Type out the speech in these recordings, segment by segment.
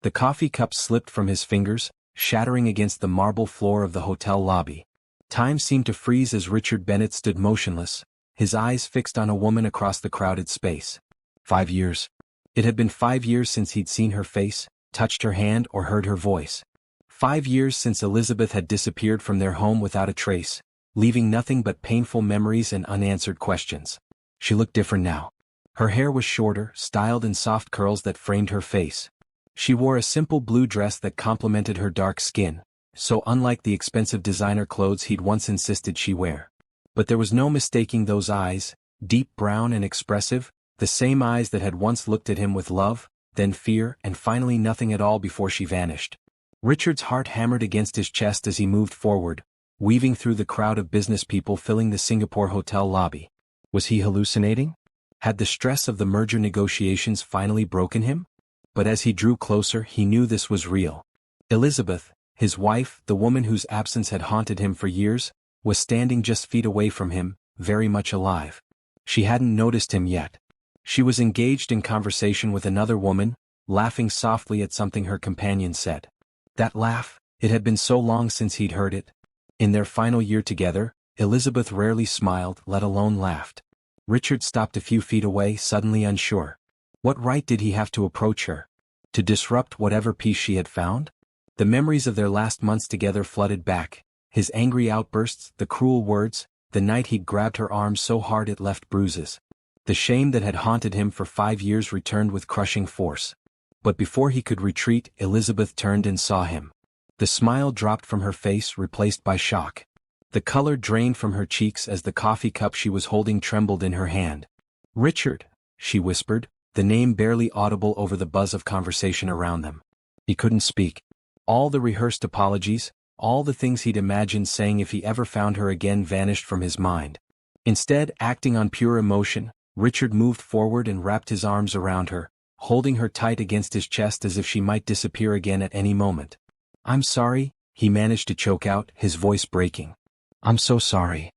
The coffee cup slipped from his fingers, shattering against the marble floor of the hotel lobby. Time seemed to freeze as Richard Bennett stood motionless, his eyes fixed on a woman across the crowded space. 5 years. It had been 5 years since he'd seen her face, touched her hand or heard her voice. 5 years since Elizabeth had disappeared from their home without a trace, leaving nothing but painful memories and unanswered questions. She looked different now. Her hair was shorter, styled in soft curls that framed her face. She wore a simple blue dress that complemented her dark skin, so unlike the expensive designer clothes he'd once insisted she wear. But there was no mistaking those eyes, deep brown and expressive, the same eyes that had once looked at him with love, then fear, and finally nothing at all before she vanished. Richard's heart hammered against his chest as he moved forward, weaving through the crowd of business people filling the Singapore hotel lobby. Was he hallucinating? Had the stress of the merger negotiations finally broken him? But as he drew closer, he knew this was real. Elizabeth, his wife, the woman whose absence had haunted him for years, was standing just feet away from him, very much alive. She hadn't noticed him yet. She was engaged in conversation with another woman, laughing softly at something her companion said. That laugh, it had been so long since he'd heard it. In their final year together, Elizabeth rarely smiled, let alone laughed. Richard stopped a few feet away, suddenly unsure. What right did he have to approach her? To disrupt whatever peace she had found? The memories of their last months together flooded back, his angry outbursts, the cruel words, the night he'd grabbed her arm so hard it left bruises. The shame that had haunted him for 5 years returned with crushing force. But before he could retreat, Elizabeth turned and saw him. The smile dropped from her face, replaced by shock. The color drained from her cheeks as the coffee cup she was holding trembled in her hand. "Richard," she whispered, the name barely audible over the buzz of conversation around them. He couldn't speak. All the rehearsed apologies, all the things he'd imagined saying if he ever found her again vanished from his mind. Instead, acting on pure emotion, Richard moved forward and wrapped his arms around her, holding her tight against his chest as if she might disappear again at any moment. "I'm sorry," he managed to choke out, his voice breaking. "I'm so sorry."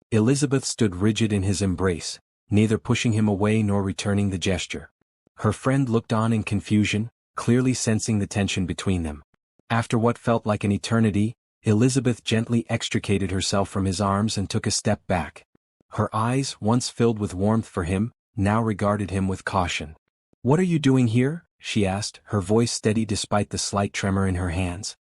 Elizabeth stood rigid in his embrace, neither pushing him away nor returning the gesture. Her friend looked on in confusion, clearly sensing the tension between them. After what felt like an eternity, Elizabeth gently extricated herself from his arms and took a step back. Her eyes, once filled with warmth for him, now regarded him with caution. "What are you doing here?" she asked, her voice steady despite the slight tremor in her hands.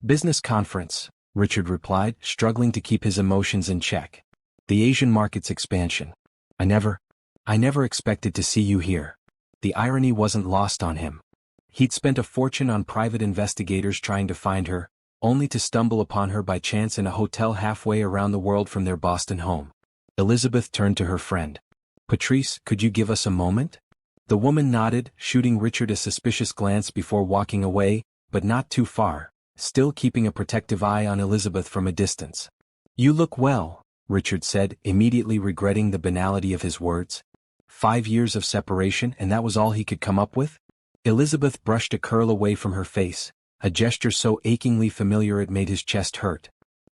"Business conference," Richard replied, struggling to keep his emotions in check. "The Asian market's expansion. I never expected to see you here." The irony wasn't lost on him. He'd spent a fortune on private investigators trying to find her, only to stumble upon her by chance in a hotel halfway around the world from their Boston home. Elizabeth turned to her friend. "Patrice, could you give us a moment?" The woman nodded, shooting Richard a suspicious glance before walking away, but not too far, still keeping a protective eye on Elizabeth from a distance. "You look well," Richard said, immediately regretting the banality of his words. 5 years of separation, and that was all he could come up with? Elizabeth brushed a curl away from her face, a gesture so achingly familiar it made his chest hurt.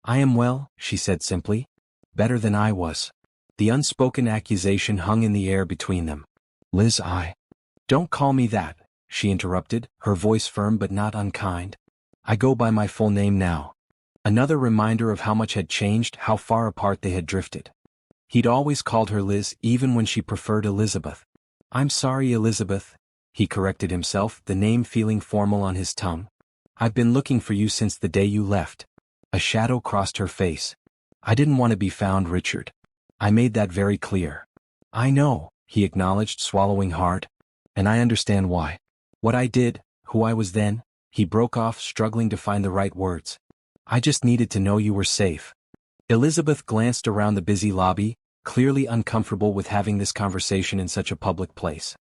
"I am well," she said simply. "Better than I was." The unspoken accusation hung in the air between them. "Liz, Don't call me that," she interrupted, her voice firm but not unkind. "I go by my full name now." Another reminder of how much had changed, how far apart they had drifted. He'd always called her Liz, even when she preferred Elizabeth. "I'm sorry, Elizabeth," he corrected himself, the name feeling formal on his tongue. "I've been looking for you since the day you left." A shadow crossed her face. "I didn't want to be found, Richard. I made that very clear." "I know," he acknowledged, swallowing hard. "And I understand why. What I did, who I was then," he broke off, struggling to find the right words. "I just needed to know you were safe." Elizabeth glanced around the busy lobby, clearly uncomfortable with having this conversation in such a public place.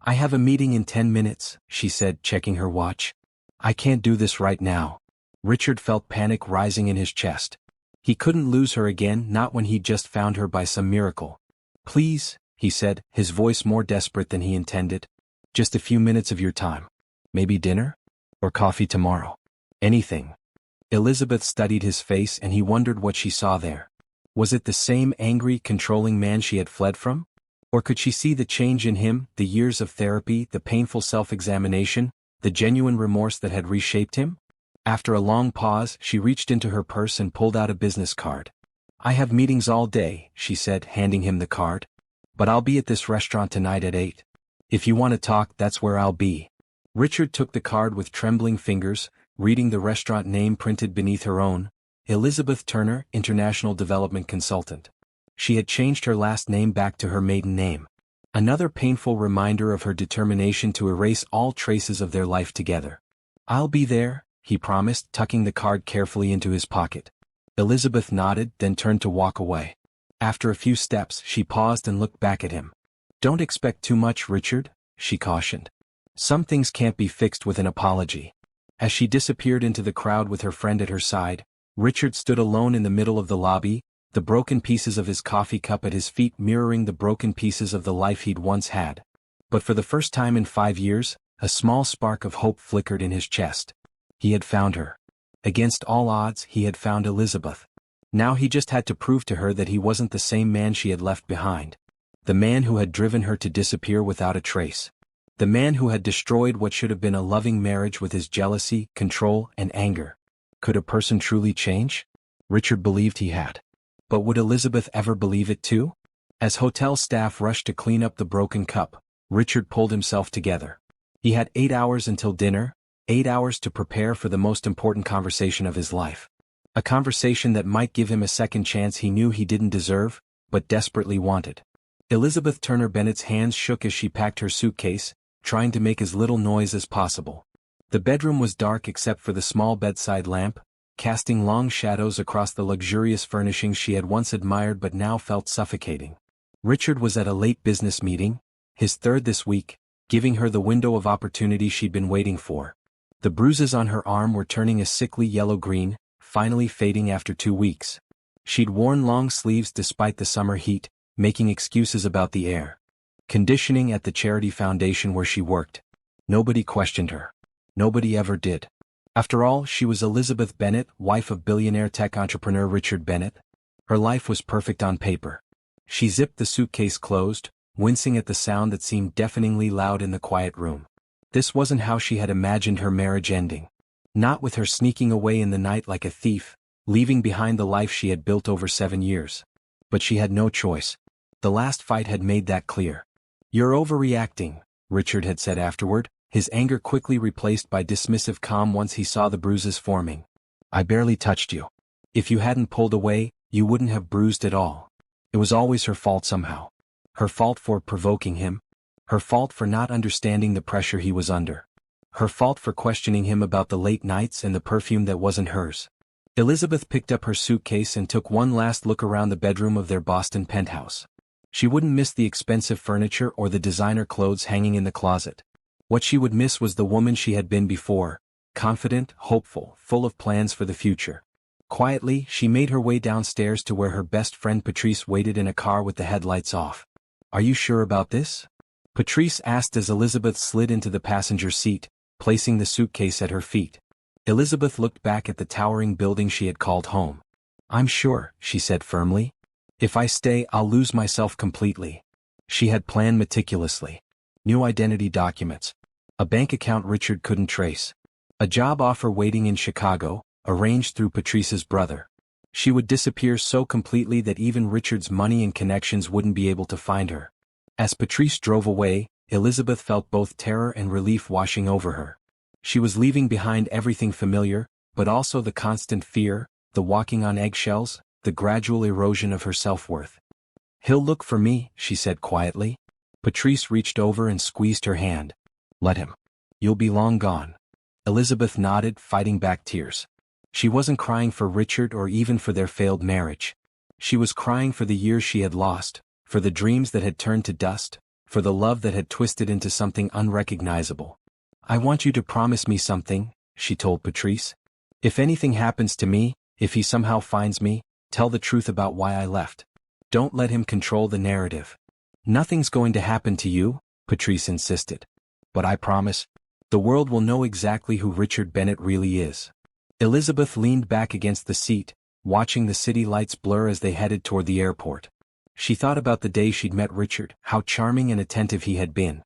"I have a meeting in 10 minutes, she said, checking her watch. "I can't do this right now." Richard felt panic rising in his chest. He couldn't lose her again, not when he'd just found her by some miracle. "Please," he said, his voice more desperate than he intended. "Just a few minutes of your time. Maybe dinner? Or coffee tomorrow. Anything." Elizabeth studied his face and he wondered what she saw there. Was it the same angry, controlling man she had fled from? Or could she see the change in him, the years of therapy, the painful self-examination, The genuine remorse that had reshaped him? After a long pause, she reached into her purse and pulled out a business card. "I have meetings all day," she said, handing him the card. "But I'll be at this restaurant tonight at 8. If you want to talk, that's where I'll be." Richard took the card with trembling fingers, reading the restaurant name printed beneath her own: Elizabeth Turner, International Development Consultant. She had changed her last name back to her maiden name. Another painful reminder of her determination to erase all traces of their life together. "I'll be there," he promised, tucking the card carefully into his pocket. Elizabeth nodded, then turned to walk away. After a few steps, she paused and looked back at him. "Don't expect too much, Richard," she cautioned. "Some things can't be fixed with an apology." As she disappeared into the crowd with her friend at her side, Richard stood alone in the middle of the lobby, the broken pieces of his coffee cup at his feet mirroring the broken pieces of the life he'd once had. But for the first time in 5 years, a small spark of hope flickered in his chest. He had found her. Against all odds, he had found Elizabeth. Now he just had to prove to her that he wasn't the same man she had left behind. The man who had driven her to disappear without a trace. The man who had destroyed what should have been a loving marriage with his jealousy, control, and anger. Could a person truly change? Richard believed he had. But would Elizabeth ever believe it too? As hotel staff rushed to clean up the broken cup, Richard pulled himself together. He had 8 hours until dinner, 8 hours to prepare for the most important conversation of his life. A conversation that might give him a second chance he knew he didn't deserve, but desperately wanted. Elizabeth Turner Bennett's hands shook as she packed her suitcase, trying to make as little noise as possible. The bedroom was dark except for the small bedside lamp, casting long shadows across the luxurious furnishings she had once admired but now felt suffocating. Richard was at a late business meeting, his third this week, giving her the window of opportunity she'd been waiting for. The bruises on her arm were turning a sickly yellow-green, finally fading after 2 weeks. She'd worn long sleeves despite the summer heat, making excuses about the air conditioning at the charity foundation where she worked. Nobody questioned her. Nobody ever did. After all, she was Elizabeth Bennett, wife of billionaire tech entrepreneur Richard Bennett. Her life was perfect on paper. She zipped the suitcase closed, wincing at the sound that seemed deafeningly loud in the quiet room. This wasn't how she had imagined her marriage ending. Not with her sneaking away in the night like a thief, leaving behind the life she had built over 7 years. But she had no choice. The last fight had made that clear. "You're overreacting," Richard had said afterward, his anger quickly replaced by dismissive calm once he saw the bruises forming. "I barely touched you. If you hadn't pulled away, you wouldn't have bruised at all." It was always her fault somehow. Her fault for provoking him. Her fault for not understanding the pressure he was under. Her fault for questioning him about the late nights and the perfume that wasn't hers. Elizabeth picked up her suitcase and took one last look around the bedroom of their Boston penthouse. She wouldn't miss the expensive furniture or the designer clothes hanging in the closet. What she would miss was the woman she had been before, confident, hopeful, full of plans for the future. Quietly, she made her way downstairs to where her best friend Patrice waited in a car with the headlights off. "Are you sure about this?" Patrice asked as Elizabeth slid into the passenger seat, placing the suitcase at her feet. Elizabeth looked back at the towering building she had called home. "I'm sure," she said firmly. "If I stay, I'll lose myself completely." She had planned meticulously. New identity documents. A bank account Richard couldn't trace. A job offer waiting in Chicago, arranged through Patrice's brother. She would disappear so completely that even Richard's money and connections wouldn't be able to find her. As Patrice drove away, Elizabeth felt both terror and relief washing over her. She was leaving behind everything familiar, but also the constant fear, the walking on eggshells, the gradual erosion of her self-worth. "He'll look for me," she said quietly. Patrice reached over and squeezed her hand. "Let him. You'll be long gone." Elizabeth nodded, fighting back tears. She wasn't crying for Richard or even for their failed marriage. She was crying for the years she had lost, for the dreams that had turned to dust, for the love that had twisted into something unrecognizable. "I want you to promise me something," she told Patrice. "If anything happens to me, if he somehow finds me, tell the truth about why I left. Don't let him control the narrative." "Nothing's going to happen to you," Patrice insisted. "But I promise, the world will know exactly who Richard Bennett really is." Elizabeth leaned back against the seat, watching the city lights blur as they headed toward the airport. She thought about the day she'd met Richard, how charming and attentive he had been.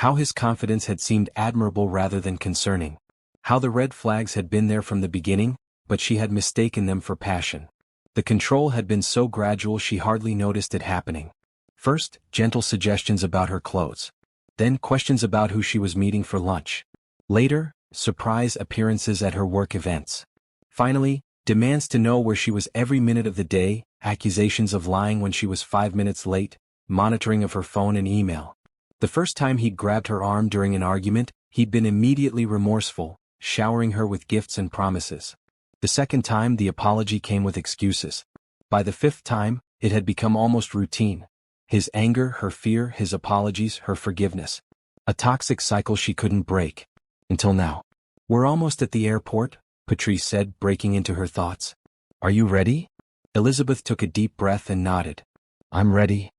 How his confidence had seemed admirable rather than concerning. How the red flags had been there from the beginning, but she had mistaken them for passion. The control had been so gradual she hardly noticed it happening. First, gentle suggestions about her clothes. Then questions about who she was meeting for lunch. Later, surprise appearances at her work events. Finally, demands to know where she was every minute of the day, accusations of lying when she was 5 minutes late, monitoring of her phone and email. The first time he'd grabbed her arm during an argument, he'd been immediately remorseful, showering her with gifts and promises. The second time the apology came with excuses. By the fifth time, it had become almost routine. His anger, her fear, his apologies, her forgiveness. A toxic cycle she couldn't break. Until now. "We're almost at the airport," Patrice said, breaking into her thoughts. "Are you ready?" Elizabeth took a deep breath and nodded. "I'm ready."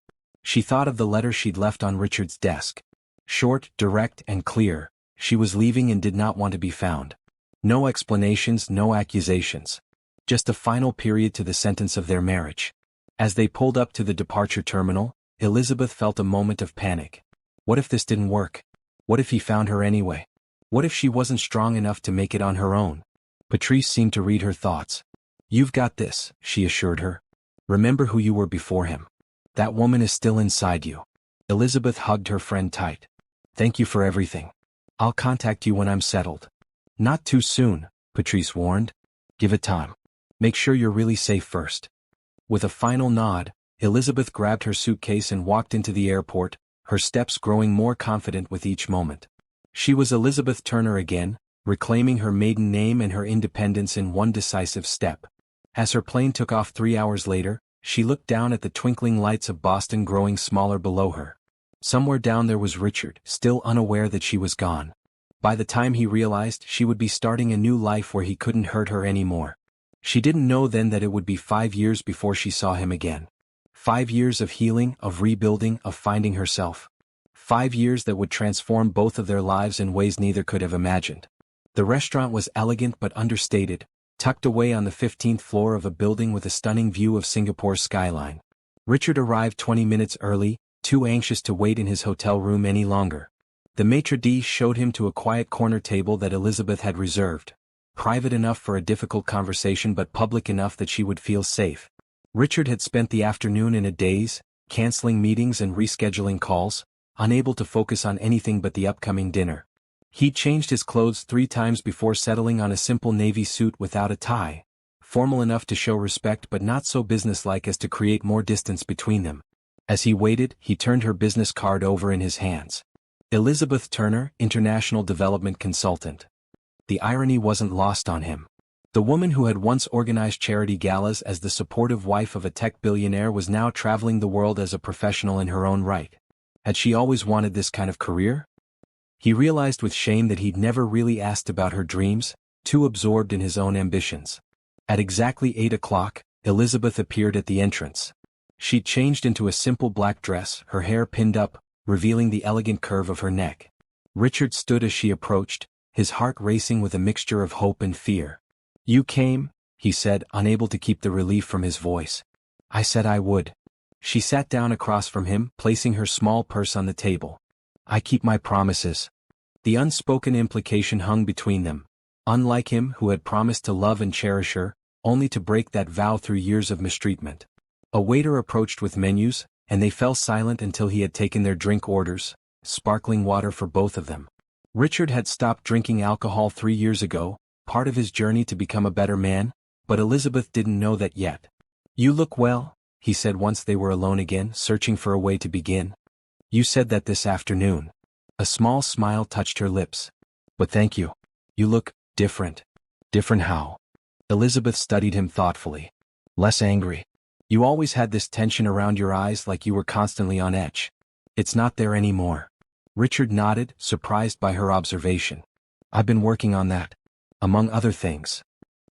She thought of the letter she'd left on Richard's desk. Short, direct, and clear. She was leaving and did not want to be found. No explanations, no accusations. Just a final period to the sentence of their marriage. As they pulled up to the departure terminal, Elizabeth felt a moment of panic. What if this didn't work? What if he found her anyway? What if she wasn't strong enough to make it on her own? Patrice seemed to read her thoughts. "You've got this," she assured her. "Remember who you were before him. That woman is still inside you." Elizabeth hugged her friend tight. "Thank you for everything. I'll contact you when I'm settled." "Not too soon," Patrice warned. "Give it time. Make sure you're really safe first." With a final nod, Elizabeth grabbed her suitcase and walked into the airport, her steps growing more confident with each moment. She was Elizabeth Turner again, reclaiming her maiden name and her independence in one decisive step. As her plane took off 3 hours later, she looked down at the twinkling lights of Boston growing smaller below her. Somewhere down there was Richard, still unaware that she was gone. By the time he realized, she would be starting a new life where he couldn't hurt her anymore. She didn't know then that it would be 5 years before she saw him again. 5 years of healing, of rebuilding, of finding herself. 5 years that would transform both of their lives in ways neither could have imagined. The restaurant was elegant but understated, tucked away on the 15th floor of a building with a stunning view of Singapore's skyline. Richard arrived 20 minutes early, too anxious to wait in his hotel room any longer. The maitre d' showed him to a quiet corner table that Elizabeth had reserved. Private enough for a difficult conversation but public enough that she would feel safe. Richard had spent the afternoon in a daze, canceling meetings and rescheduling calls, unable to focus on anything but the upcoming dinner. He'd changed his clothes 3 times before settling on a simple navy suit without a tie, formal enough to show respect but not so businesslike as to create more distance between them. As he waited, he turned her business card over in his hands. Elizabeth Turner, International Development Consultant. The irony wasn't lost on him. The woman who had once organized charity galas as the supportive wife of a tech billionaire was now traveling the world as a professional in her own right. Had she always wanted this kind of career? He realized with shame that he'd never really asked about her dreams, too absorbed in his own ambitions. At exactly 8 o'clock, Elizabeth appeared at the entrance. She'd changed into a simple black dress, her hair pinned up, revealing the elegant curve of her neck. Richard stood as she approached, his heart racing with a mixture of hope and fear. "You came," he said, unable to keep the relief from his voice. "I said I would." She sat down across from him, placing her small purse on the table. "I keep my promises." The unspoken implication hung between them. Unlike him, who had promised to love and cherish her, only to break that vow through years of mistreatment. A waiter approached with menus, and they fell silent until he had taken their drink orders, sparkling water for both of them. Richard had stopped drinking alcohol 3 years ago, part of his journey to become a better man, but Elizabeth didn't know that yet. "You look well," he said once they were alone again, searching for a way to begin. "You said that this afternoon." A small smile touched her lips. "But thank you. You look different." "Different how?" Elizabeth studied him thoughtfully. "Less angry. You always had this tension around your eyes like you were constantly on edge. It's not there anymore." Richard nodded, surprised by her observation. "I've been working on that. Among other things."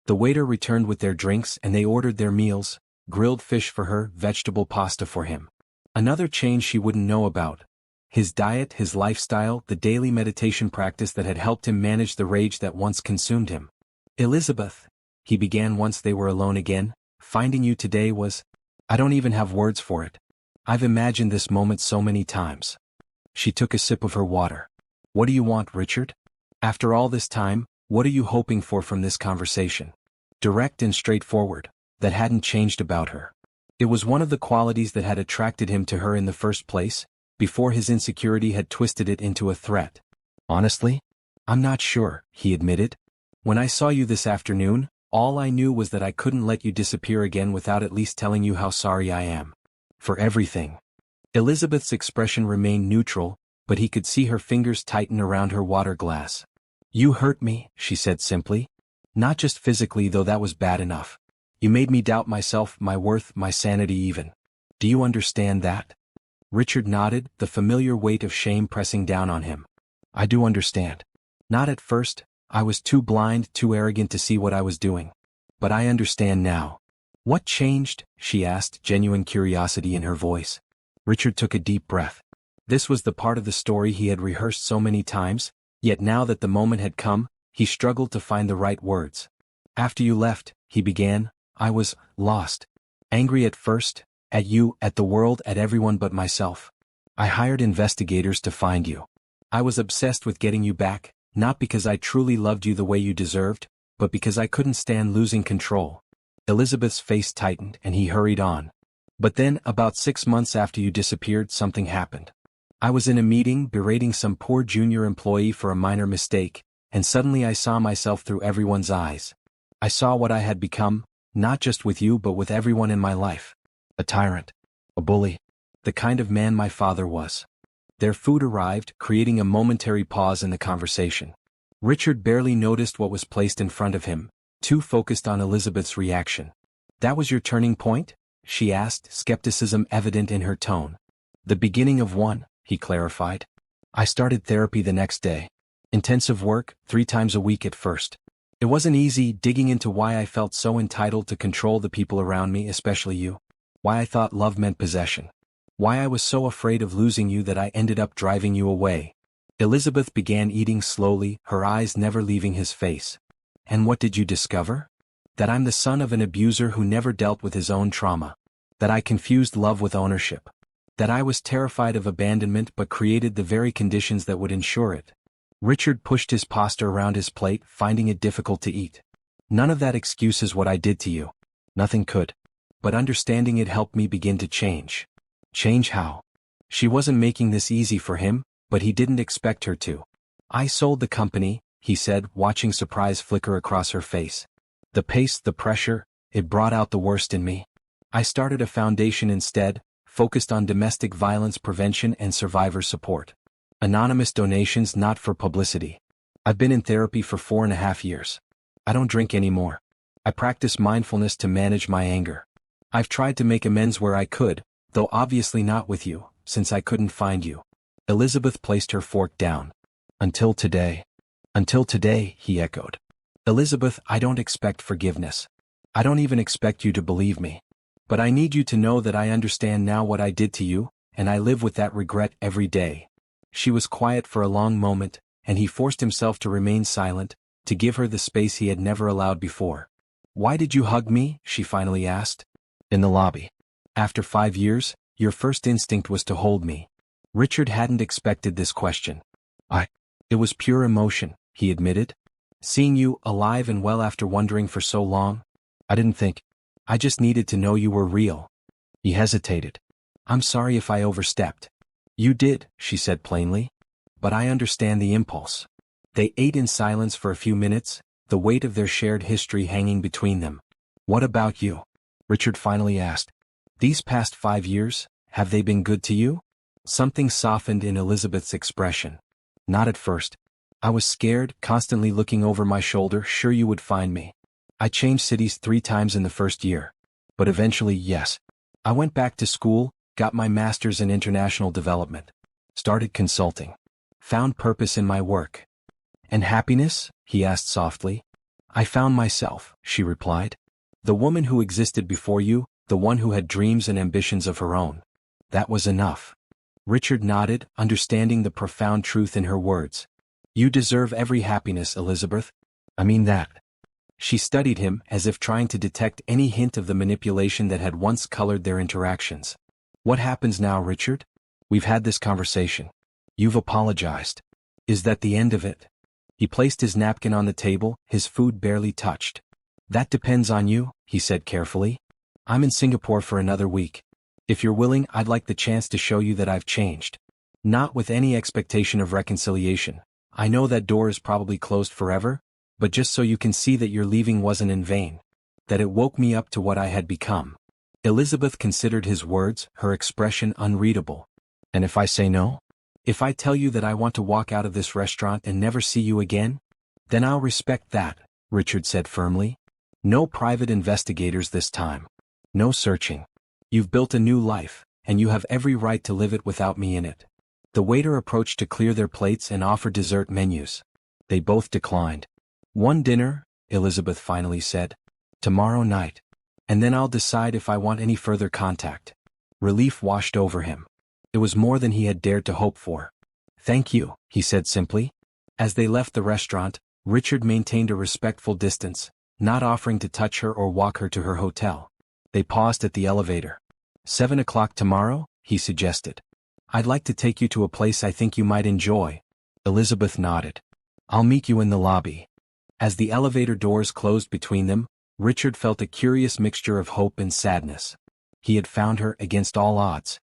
The waiter returned with their drinks and they ordered their meals, grilled fish for her, vegetable pasta for him. Another change she wouldn't know about. His diet, his lifestyle, the daily meditation practice that had helped him manage the rage that once consumed him. "Elizabeth," he began once they were alone again, "finding you today was... I don't even have words for it. I've imagined this moment so many times." She took a sip of her water. What do you want, Richard? After all this time, what are you hoping for from this conversation? Direct and straightforward, that hadn't changed about her. It was one of the qualities that had attracted him to her in the first place, before his insecurity had twisted it into a threat. Honestly? I'm not sure, he admitted. When I saw you this afternoon, all I knew was that I couldn't let you disappear again without at least telling you how sorry I am. For everything. Elizabeth's expression remained neutral, but he could see her fingers tighten around her water glass. You hurt me, she said simply. Not just physically, though that was bad enough. You made me doubt myself, my worth, my sanity even. Do you understand that? Richard nodded, the familiar weight of shame pressing down on him. I do understand. Not at first, I was too blind, too arrogant to see what I was doing. But I understand now. What changed? She asked, genuine curiosity in her voice. Richard took a deep breath. This was the part of the story he had rehearsed so many times, yet now that the moment had come, he struggled to find the right words. After you left, he began, I was lost. Angry at first, at you, at the world, at everyone but myself. I hired investigators to find you. I was obsessed with getting you back, not because I truly loved you the way you deserved, but because I couldn't stand losing control. Elizabeth's face tightened and he hurried on. But then, about 6 months after you disappeared, something happened. I was in a meeting berating some poor junior employee for a minor mistake, and suddenly I saw myself through everyone's eyes. I saw what I had become, not just with you but with everyone in my life. A tyrant. A bully. The kind of man my father was. Their food arrived, creating a momentary pause in the conversation. Richard barely noticed what was placed in front of him, too focused on Elizabeth's reaction. That was your turning point? She asked, skepticism evident in her tone. The beginning of one, he clarified. I started therapy the next day. Intensive work, 3 times a week at first. It wasn't easy, digging into why I felt so entitled to control the people around me, especially you. Why I thought love meant possession. Why I was so afraid of losing you that I ended up driving you away. Elizabeth began eating slowly, her eyes never leaving his face. And what did you discover? That I'm the son of an abuser who never dealt with his own trauma. That I confused love with ownership. That I was terrified of abandonment but created the very conditions that would ensure it. Richard pushed his pasta around his plate, finding it difficult to eat. None of that excuses what I did to you. Nothing could. But understanding it helped me begin to change. Change how? She wasn't making this easy for him, but he didn't expect her to. I sold the company, he said, watching surprise flicker across her face. The pace, the pressure, it brought out the worst in me. I started a foundation instead, focused on domestic violence prevention and survivor support. Anonymous donations, not for publicity. I've been in therapy for 4.5 years. I don't drink anymore. I practice mindfulness to manage my anger. I've tried to make amends where I could, though obviously not with you, since I couldn't find you. Elizabeth placed her fork down. Until today. Until today, he echoed. Elizabeth, I don't expect forgiveness. I don't even expect you to believe me. But I need you to know that I understand now what I did to you, and I live with that regret every day. She was quiet for a long moment, and he forced himself to remain silent, to give her the space he had never allowed before. Why did you hug me? She finally asked. In the lobby. After 5 years, your first instinct was to hold me. Richard hadn't expected this question. It was pure emotion, he admitted. Seeing you alive and well after wondering for so long. I didn't think. I just needed to know you were real. He hesitated. I'm sorry if I overstepped. You did, she said plainly. But I understand the impulse. They ate in silence for a few minutes, the weight of their shared history hanging between them. What about you? Richard finally asked. These past 5 years, have they been good to you? Something softened in Elizabeth's expression. Not at first. I was scared, constantly looking over my shoulder, sure you would find me. I changed cities 3 times in the first year. But eventually, yes. I went back to school, got my master's in international development. Started consulting. Found purpose in my work. And happiness? He asked softly. I found myself, she replied. The woman who existed before you, the one who had dreams and ambitions of her own. That was enough. Richard nodded, understanding the profound truth in her words. You deserve every happiness, Elizabeth. I mean that. She studied him as if trying to detect any hint of the manipulation that had once colored their interactions. What happens now, Richard? We've had this conversation. You've apologized. Is that the end of it? He placed his napkin on the table, his food barely touched. That depends on you, he said carefully. I'm in Singapore for another week. If you're willing, I'd like the chance to show you that I've changed. Not with any expectation of reconciliation. I know that door is probably closed forever, but just so you can see that your leaving wasn't in vain. That it woke me up to what I had become. Elizabeth considered his words, her expression unreadable. And if I say no? If I tell you that I want to walk out of this restaurant and never see you again? Then I'll respect that, Richard said firmly. No private investigators this time. No searching. You've built a new life, and you have every right to live it without me in it. The waiter approached to clear their plates and offer dessert menus. They both declined. One dinner, Elizabeth finally said. Tomorrow night. And then I'll decide if I want any further contact. Relief washed over him. It was more than he had dared to hope for. Thank you, he said simply. As they left the restaurant, Richard maintained a respectful distance, not offering to touch her or walk her to her hotel. They paused at the elevator. 7 o'clock tomorrow, he suggested. I'd like to take you to a place I think you might enjoy. Elizabeth nodded. I'll meet you in the lobby. As the elevator doors closed between them, Richard felt a curious mixture of hope and sadness. He had found her against all odds.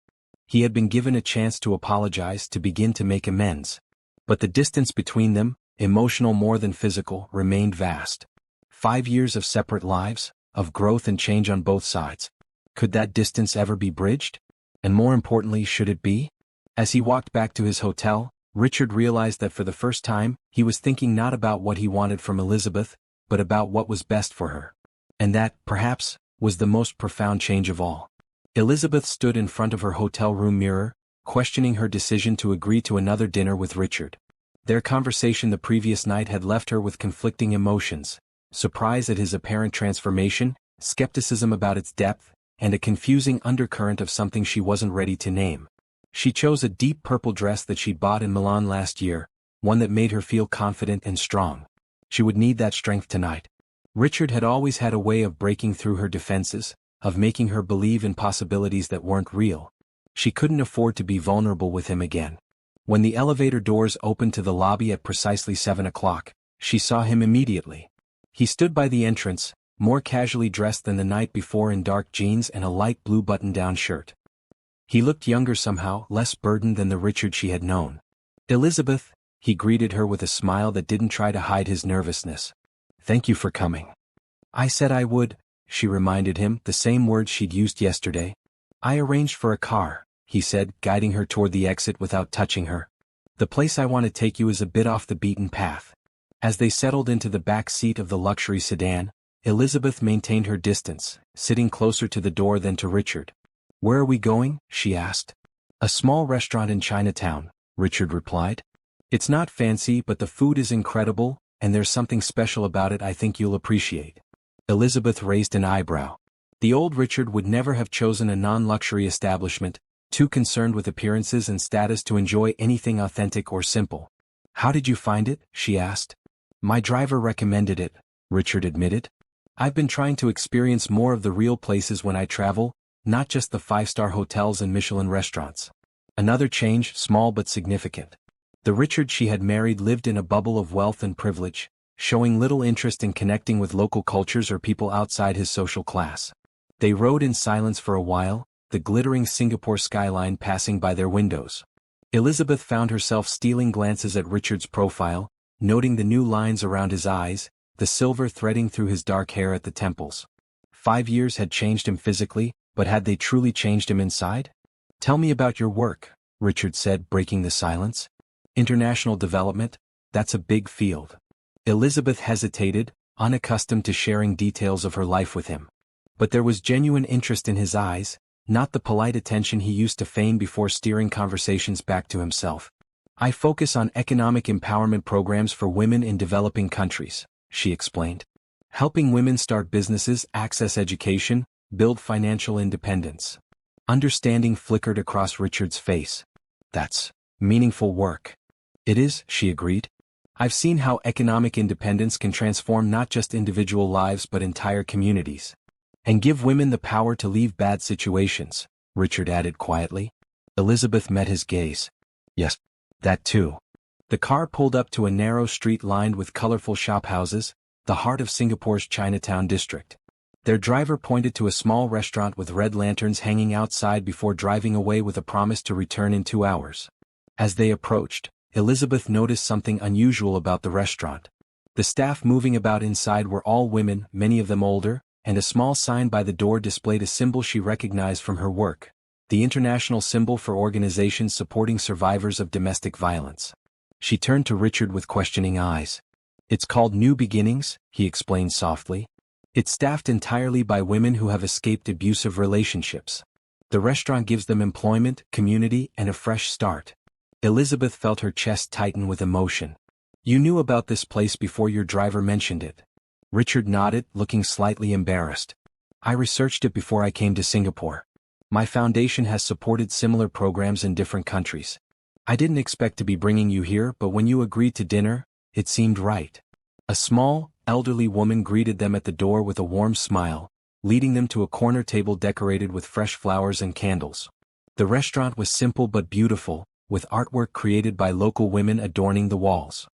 He had been given a chance to apologize, to begin to make amends. But the distance between them, emotional more than physical, remained vast. 5 years of separate lives, of growth and change on both sides. Could that distance ever be bridged? And more importantly, should it be? As he walked back to his hotel, Richard realized that for the first time, he was thinking not about what he wanted from Elizabeth, but about what was best for her. And that, perhaps, was the most profound change of all. Elizabeth stood in front of her hotel room mirror, questioning her decision to agree to another dinner with Richard. Their conversation the previous night had left her with conflicting emotions, surprise at his apparent transformation, skepticism about its depth, and a confusing undercurrent of something she wasn't ready to name. She chose a deep purple dress that she'd bought in Milan last year, one that made her feel confident and strong. She would need that strength tonight. Richard had always had a way of breaking through her defenses, of making her believe in possibilities that weren't real. She couldn't afford to be vulnerable with him again. When the elevator doors opened to the lobby at precisely 7 o'clock, she saw him immediately. He stood by the entrance, more casually dressed than the night before in dark jeans and a light blue button-down shirt. He looked younger somehow, less burdened than the Richard she had known. Elizabeth, he greeted her with a smile that didn't try to hide his nervousness. Thank you for coming. I said I would, she reminded him, the same words she'd used yesterday. I arranged for a car, he said, guiding her toward the exit without touching her. The place I want to take you is a bit off the beaten path. As they settled into the back seat of the luxury sedan, Elizabeth maintained her distance, sitting closer to the door than to Richard. Where are we going? She asked. A small restaurant in Chinatown, Richard replied. It's not fancy, but the food is incredible, and there's something special about it I think you'll appreciate. Elizabeth raised an eyebrow. The old Richard would never have chosen a non-luxury establishment, too concerned with appearances and status to enjoy anything authentic or simple. How did you find it? She asked. My driver recommended it, Richard admitted. I've been trying to experience more of the real places when I travel, not just the 5-star hotels and Michelin restaurants. Another change, small but significant. The Richard she had married lived in a bubble of wealth and privilege, showing little interest in connecting with local cultures or people outside his social class. They rode in silence for a while, the glittering Singapore skyline passing by their windows. Elizabeth found herself stealing glances at Richard's profile, noting the new lines around his eyes, the silver threading through his dark hair at the temples. 5 years had changed him physically, but had they truly changed him inside? Tell me about your work, Richard said, breaking the silence. International development, that's a big field. Elizabeth hesitated, unaccustomed to sharing details of her life with him. But there was genuine interest in his eyes, not the polite attention he used to feign before steering conversations back to himself. I focus on economic empowerment programs for women in developing countries, she explained. Helping women start businesses, access education, build financial independence. Understanding flickered across Richard's face. That's meaningful work. It is, she agreed. I've seen how economic independence can transform not just individual lives but entire communities. And give women the power to leave bad situations, Richard added quietly. Elizabeth met his gaze. Yes. That too. The car pulled up to a narrow street lined with colorful shophouses, the heart of Singapore's Chinatown district. Their driver pointed to a small restaurant with red lanterns hanging outside before driving away with a promise to return in 2 hours. As they approached, Elizabeth noticed something unusual about the restaurant. The staff moving about inside were all women, many of them older, and a small sign by the door displayed a symbol she recognized from her work, the international symbol for organizations supporting survivors of domestic violence. She turned to Richard with questioning eyes. "It's called New Beginnings," he explained softly. "It's staffed entirely by women who have escaped abusive relationships. The restaurant gives them employment, community, and a fresh start." Elizabeth felt her chest tighten with emotion. "You knew about this place before your driver mentioned it?" Richard nodded, looking slightly embarrassed. "I researched it before I came to Singapore. My foundation has supported similar programs in different countries. I didn't expect to be bringing you here, but when you agreed to dinner, it seemed right." A small, elderly woman greeted them at the door with a warm smile, leading them to a corner table decorated with fresh flowers and candles. The restaurant was simple but beautiful, with artwork created by local women adorning the walls.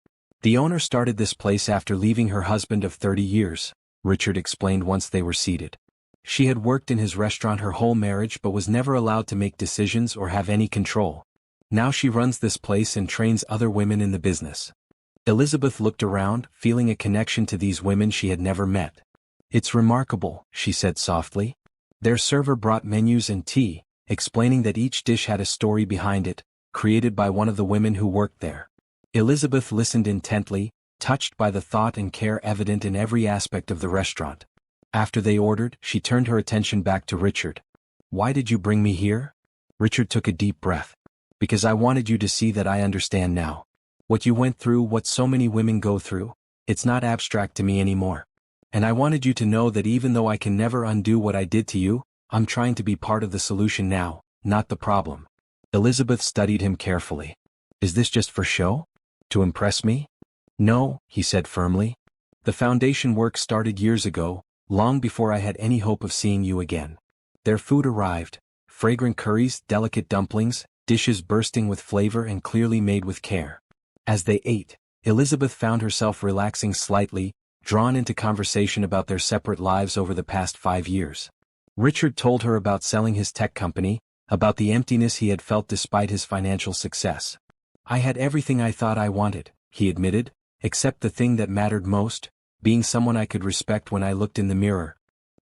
"The owner started this place after leaving her husband of 30 years, Richard explained once they were seated. "She had worked in his restaurant her whole marriage but was never allowed to make decisions or have any control. Now she runs this place and trains other women in the business." Elizabeth looked around, feeling a connection to these women she had never met. "It's remarkable," she said softly. Their server brought menus and tea, explaining that each dish had a story behind it, created by one of the women who worked there. Elizabeth listened intently, touched by the thought and care evident in every aspect of the restaurant. After they ordered, she turned her attention back to Richard. "Why did you bring me here?" Richard took a deep breath. "Because I wanted you to see that I understand now. What you went through, what so many women go through, it's not abstract to me anymore. And I wanted you to know that even though I can never undo what I did to you, I'm trying to be part of the solution now, not the problem." Elizabeth studied him carefully. "Is this just for show? To impress me?" "No," he said firmly. "The foundation work started years ago, long before I had any hope of seeing you again." Their food arrived, fragrant curries, delicate dumplings, dishes bursting with flavor and clearly made with care. As they ate, Elizabeth found herself relaxing slightly, drawn into conversation about their separate lives over the past 5 years. Richard told her about selling his tech company, about the emptiness he had felt despite his financial success. "I had everything I thought I wanted," he admitted, "except the thing that mattered most, being someone I could respect when I looked in the mirror."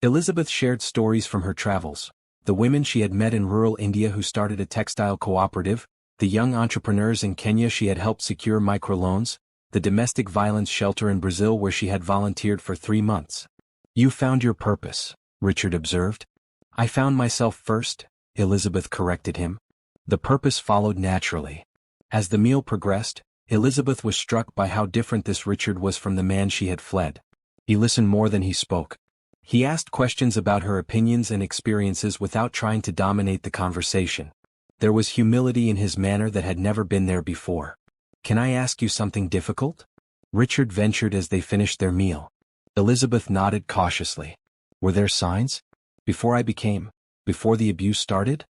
Elizabeth shared stories from her travels, the women she had met in rural India who started a textile cooperative, the young entrepreneurs in Kenya she had helped secure microloans, the domestic violence shelter in Brazil where she had volunteered for 3 months. "You found your purpose," Richard observed. "I found myself first," Elizabeth corrected him. The purpose followed naturally. As the meal progressed, Elizabeth was struck by how different this Richard was from the man she had fled. He listened more than he spoke. He asked questions about her opinions and experiences without trying to dominate the conversation. There was humility in his manner that had never been there before. "Can I ask you something difficult?" Richard ventured as they finished their meal. Elizabeth nodded cautiously. "Were there signs? Before the abuse started?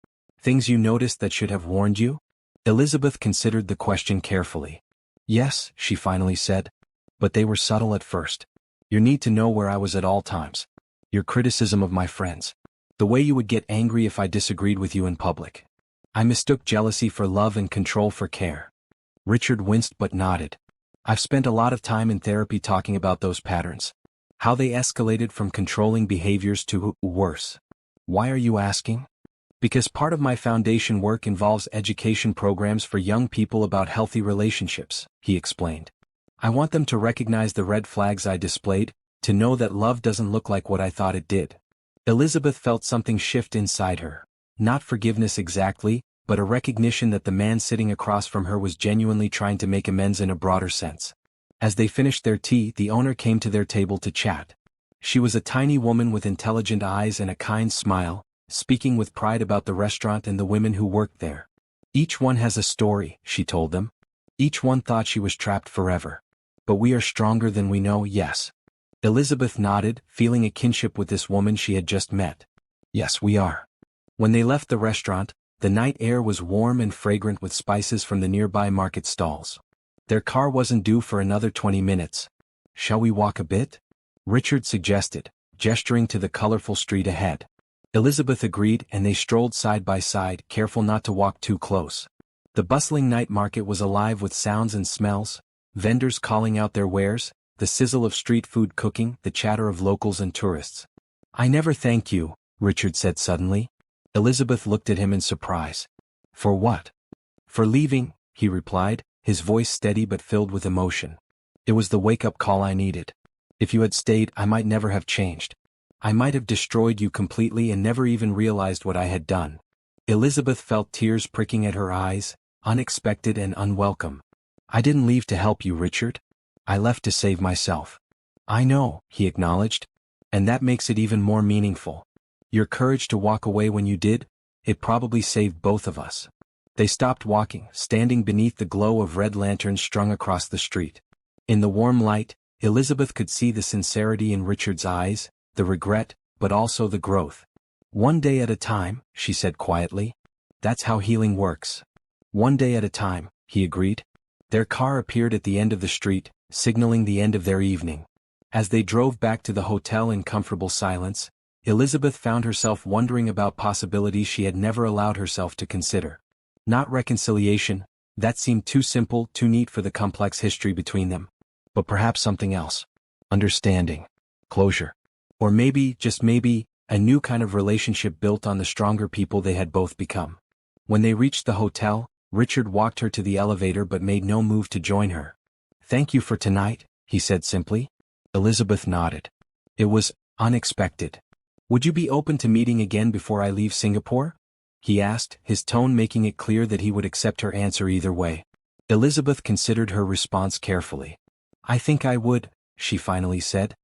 Things you noticed that should have warned you?" Elizabeth considered the question carefully. "Yes," she finally said. "But they were subtle at first. Your need to know where I was at all times. Your criticism of my friends. The way you would get angry if I disagreed with you in public. I mistook jealousy for love and control for care." Richard winced but nodded. "I've spent a lot of time in therapy talking about those patterns. How they escalated from controlling behaviors to worse." "Why are you asking?" "Because part of my foundation work involves education programs for young people about healthy relationships," he explained. "I want them to recognize the red flags I displayed, to know that love doesn't look like what I thought it did." Elizabeth felt something shift inside her. Not forgiveness exactly, but a recognition that the man sitting across from her was genuinely trying to make amends in a broader sense. As they finished their tea, the owner came to their table to chat. She was a tiny woman with intelligent eyes and a kind smile, speaking with pride about the restaurant and the women who worked there. "Each one has a story," she told them. "Each one thought she was trapped forever. But we are stronger than we know, yes." Elizabeth nodded, feeling a kinship with this woman she had just met. "Yes, we are." When they left the restaurant, The night air was warm and fragrant with spices from the nearby market stalls. Their car wasn't due for another 20 minutes. "Shall we walk a bit?" Richard suggested, gesturing to the colorful street ahead. Elizabeth agreed and they strolled side by side, careful not to walk too close. The bustling night market was alive with sounds and smells, vendors calling out their wares, the sizzle of street food cooking, the chatter of locals and tourists. "I never thank you," Richard said suddenly. Elizabeth looked at him in surprise. "For what?" "For leaving," he replied, his voice steady but filled with emotion. "It was the wake-up call I needed. If you had stayed, I might never have changed. I might have destroyed you completely and never even realized what I had done." Elizabeth felt tears pricking at her eyes, unexpected and unwelcome. "I didn't leave to help you, Richard. I left to save myself." "I know," he acknowledged. "And that makes it even more meaningful. Your courage to walk away when you did, it probably saved both of us." They stopped walking, standing beneath the glow of red lanterns strung across the street. In the warm light, Elizabeth could see the sincerity in Richard's eyes, the regret, but also the growth. "One day at a time," she said quietly. "That's how healing works." "One day at a time," he agreed. Their car appeared at the end of the street, signaling the end of their evening. As they drove back to the hotel in comfortable silence, Elizabeth found herself wondering about possibilities she had never allowed herself to consider. Not reconciliation, that seemed too simple, too neat for the complex history between them. But perhaps something else. Understanding. Closure. Or maybe, just maybe, a new kind of relationship built on the stronger people they had both become. When they reached the hotel, Richard walked her to the elevator but made no move to join her. "Thank you for tonight," he said simply. Elizabeth nodded. "It was unexpected. Would you be open to meeting again before I leave Singapore?" he asked, his tone making it clear that he would accept her answer either way. Elizabeth considered her response carefully. "I think I would," she finally said.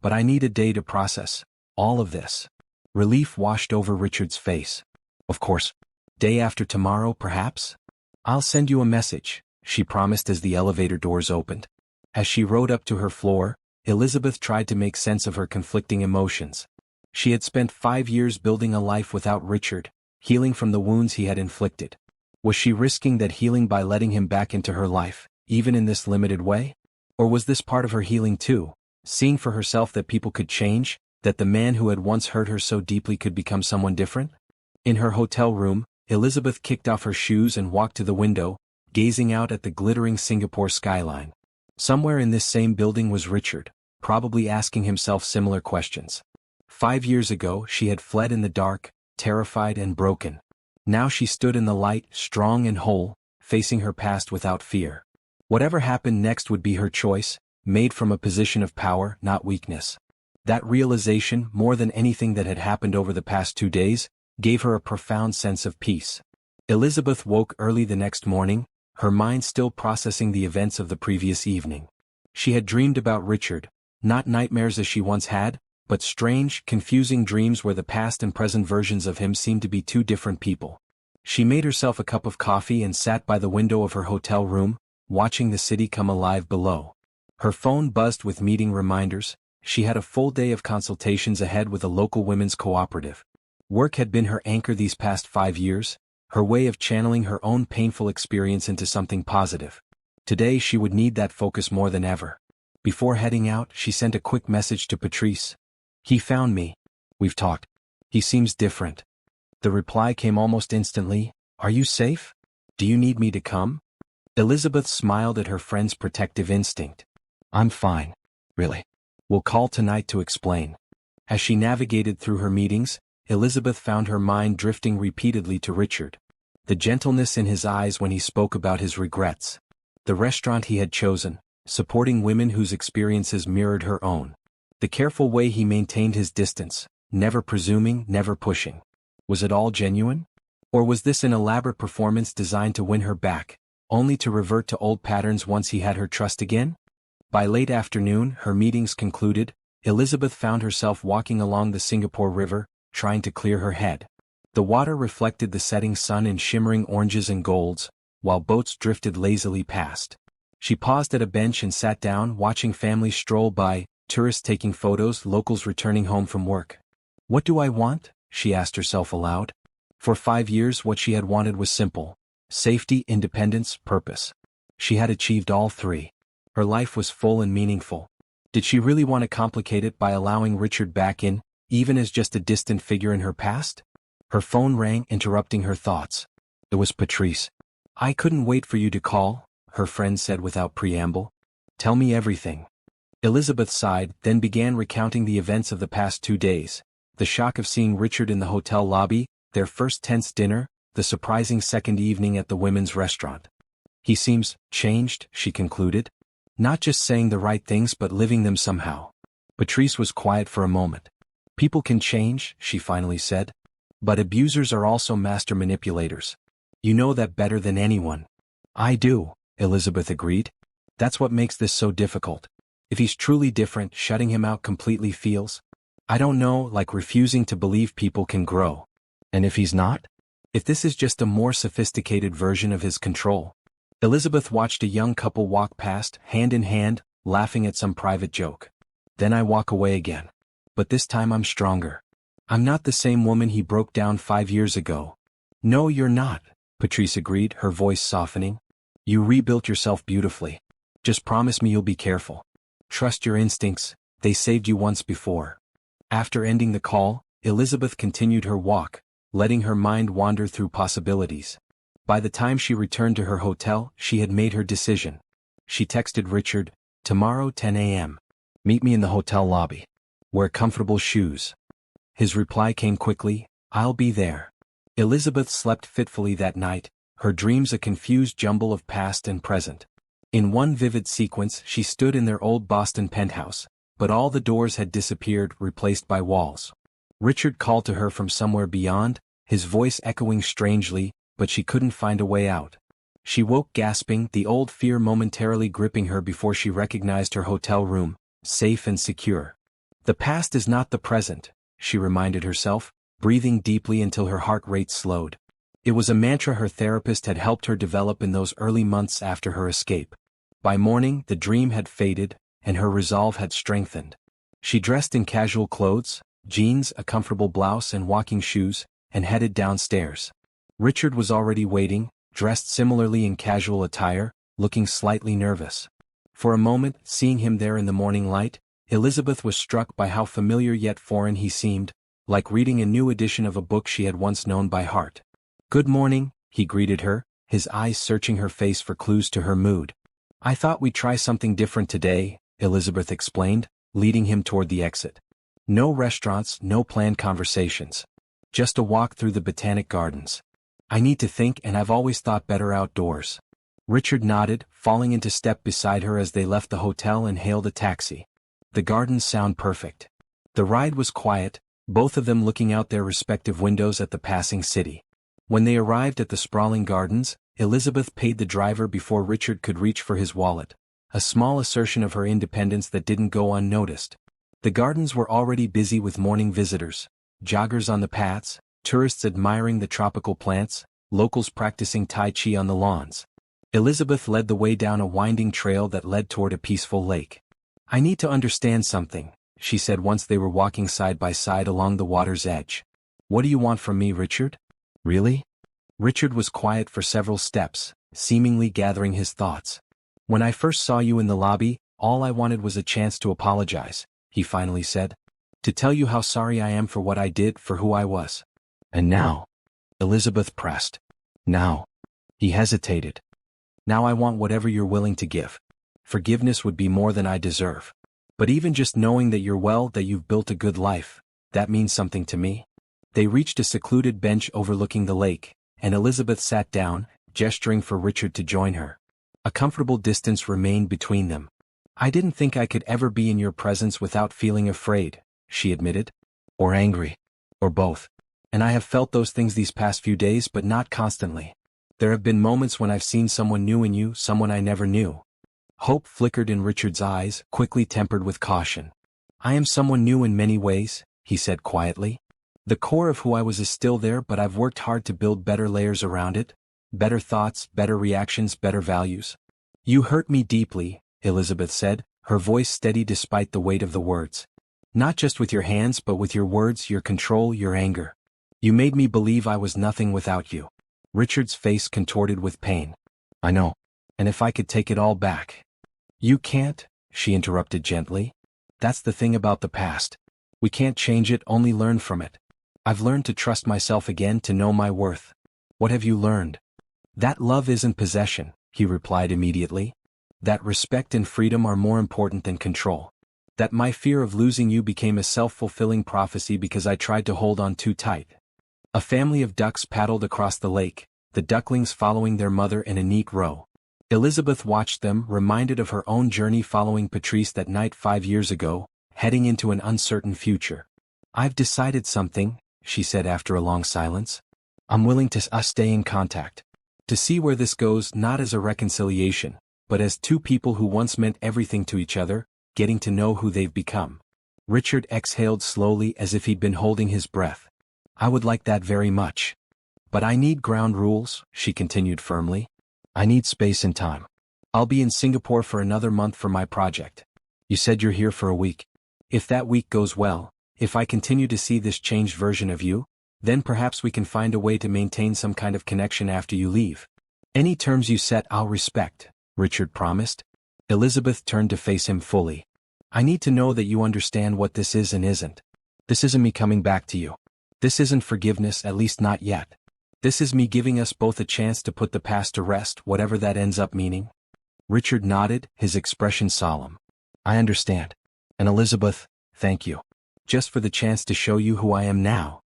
"But I need a day to process all of this." Relief washed over Richard's face. "Of course. Day after tomorrow, perhaps?" "I'll send you a message," she promised as the elevator doors opened. As she rode up to her floor, Elizabeth tried to make sense of her conflicting emotions. She had spent 5 years building a life without Richard, healing from the wounds he had inflicted. Was she risking that healing by letting him back into her life, even in this limited way? Or was this part of her healing too, seeing for herself that people could change, that the man who had once hurt her so deeply could become someone different? In her hotel room, Elizabeth kicked off her shoes and walked to the window, gazing out at the glittering Singapore skyline. Somewhere in this same building was Richard, probably asking himself similar questions. 5 years ago she had fled in the dark, terrified and broken. Now she stood in the light, strong and whole, facing her past without fear. Whatever happened next would be her choice, made from a position of power, not weakness. That realization, more than anything that had happened over the past 2 days, gave her a profound sense of peace. Elizabeth woke early the next morning, her mind still processing the events of the previous evening. She had dreamed about Richard, not nightmares as she once had, but strange, confusing dreams where the past and present versions of him seemed to be two different people. She made herself a cup of coffee and sat by the window of her hotel room, watching the city come alive below. Her phone buzzed with meeting reminders. She had a full day of consultations ahead with a local women's cooperative. Work had been her anchor these past 5 years, her way of channeling her own painful experience into something positive. Today she would need that focus more than ever. Before heading out, she sent a quick message to Patrice. "He found me. We've talked. He seems different." The reply came almost instantly. "Are you safe? Do you need me to come?" Elizabeth smiled at her friend's protective instinct. "I'm fine. Really. We'll call tonight to explain." As she navigated through her meetings, Elizabeth found her mind drifting repeatedly to Richard. The gentleness in his eyes when he spoke about his regrets. The restaurant he had chosen, supporting women whose experiences mirrored her own. The careful way he maintained his distance, never presuming, never pushing. Was it all genuine? Or was this an elaborate performance designed to win her back, only to revert to old patterns once he had her trust again? By late afternoon, her meetings concluded, Elizabeth found herself walking along the Singapore River, trying to clear her head. The water reflected the setting sun in shimmering oranges and golds, while boats drifted lazily past. She paused at a bench and sat down, watching families stroll by, tourists taking photos, locals returning home from work. "What do I want?" she asked herself aloud. For 5 years what she had wanted was simple: safety, independence, purpose. She had achieved all three. Her life was full and meaningful. Did she really want to complicate it by allowing Richard back in, even as just a distant figure in her past? Her phone rang, interrupting her thoughts. It was Patrice. "I couldn't wait for you to call," her friend said without preamble. "Tell me everything." Elizabeth sighed, then began recounting the events of the past 2 days. The shock of seeing Richard in the hotel lobby, their first tense dinner, the surprising second evening at the women's restaurant. "He seems changed," she concluded. "Not just saying the right things but living them somehow." Patrice was quiet for a moment. "People can change," she finally said. "But abusers are also master manipulators. You know that better than anyone." "I do," Elizabeth agreed. "That's what makes this so difficult. If he's truly different, shutting him out completely feels, I don't know, like refusing to believe people can grow. And if he's not? If this is just a more sophisticated version of his control?" Elizabeth watched a young couple walk past, hand in hand, laughing at some private joke. "Then I walk away again. But this time I'm stronger. I'm not the same woman he broke down 5 years ago." "No, you're not," Patrice agreed, her voice softening. "You rebuilt yourself beautifully. Just promise me you'll be careful. Trust your instincts, they saved you once before." After ending the call, Elizabeth continued her walk, letting her mind wander through possibilities. By the time she returned to her hotel, she had made her decision. She texted Richard, "Tomorrow 10 a.m. Meet me in the hotel lobby. Wear comfortable shoes." His reply came quickly, "I'll be there." Elizabeth slept fitfully that night, her dreams a confused jumble of past and present. In one vivid sequence she stood in their old Boston penthouse, but all the doors had disappeared, replaced by walls. Richard called to her from somewhere beyond, his voice echoing strangely, but she couldn't find a way out. She woke gasping, the old fear momentarily gripping her before she recognized her hotel room, safe and secure. "The past is not the present," she reminded herself, breathing deeply until her heart rate slowed. It was a mantra her therapist had helped her develop in those early months after her escape. By morning, the dream had faded, and her resolve had strengthened. She dressed in casual clothes, jeans, a comfortable blouse and walking shoes, and headed downstairs. Richard was already waiting, dressed similarly in casual attire, looking slightly nervous. For a moment, seeing him there in the morning light, Elizabeth was struck by how familiar yet foreign he seemed, like reading a new edition of a book she had once known by heart. "Good morning," he greeted her, his eyes searching her face for clues to her mood. "I thought we'd try something different today," Elizabeth explained, leading him toward the exit. "No restaurants, no planned conversations. Just a walk through the Botanic Gardens. I need to think, and I've always thought better outdoors." Richard nodded, falling into step beside her as they left the hotel and hailed a taxi. The gardens sound perfect. The ride was quiet, both of them looking out their respective windows at the passing city. When they arrived at the sprawling gardens, Elizabeth paid the driver before Richard could reach for his wallet, a small assertion of her independence that didn't go unnoticed. The gardens were already busy with morning visitors, joggers on the paths, tourists admiring the tropical plants, locals practicing Tai Chi on the lawns. Elizabeth led the way down a winding trail that led toward a peaceful lake. "I need to understand something," she said once they were walking side by side along the water's edge. "What do you want from me, Richard?" "Really?" Richard was quiet for several steps, seemingly gathering his thoughts. "When I first saw you in the lobby, all I wanted was a chance to apologize," he finally said. "To tell you how sorry I am for what I did, for who I was." "And now?" Elizabeth pressed. "Now?" He hesitated. "Now I want whatever you're willing to give. Forgiveness would be more than I deserve. But even just knowing that you're well, that you've built a good life, that means something to me." They reached a secluded bench overlooking the lake, and Elizabeth sat down, gesturing for Richard to join her. A comfortable distance remained between them. "I didn't think I could ever be in your presence without feeling afraid," she admitted. "Or angry. Or both. And I have felt those things these past few days, but not constantly. There have been moments when I've seen someone new in you, someone I never knew." Hope flickered in Richard's eyes, quickly tempered with caution. "I am someone new in many ways," he said quietly. "The core of who I was is still there, but I've worked hard to build better layers around it. Better thoughts, better reactions, better values." "You hurt me deeply," Elizabeth said, her voice steady despite the weight of the words. "Not just with your hands but with your words, your control, your anger. You made me believe I was nothing without you. Richard's face contorted with pain. I know. And if I could take it all back. You can't, she interrupted gently. That's the thing about the past. We can't change it, only learn from it. I've learned to trust myself again, to know my worth. What have you learned? That love isn't possession, he replied immediately. That respect and freedom are more important than control. That my fear of losing you became a self-fulfilling prophecy because I tried to hold on too tight. A family of ducks paddled across the lake, the ducklings following their mother in a neat row. Elizabeth watched them, reminded of her own journey following Patrice that night 5 years ago, heading into an uncertain future. I've decided something, she said after a long silence. I'm willing to stay in contact. To see where this goes, not as a reconciliation, but as two people who once meant everything to each other, getting to know who they've become. Richard exhaled slowly as if he'd been holding his breath. I would like that very much. But I need ground rules, she continued firmly. I need space and time. I'll be in Singapore for another month for my project. You said you're here for a week. If that week goes well, if I continue to see this changed version of you, then perhaps we can find a way to maintain some kind of connection after you leave. Any terms you set I'll respect, Richard promised. Elizabeth turned to face him fully. I need to know that you understand what this is and isn't. This isn't me coming back to you. This isn't forgiveness, at least not yet. This is me giving us both a chance to put the past to rest, whatever that ends up meaning. Richard nodded, his expression solemn. I understand. And Elizabeth, thank you. Just for the chance to show you who I am now.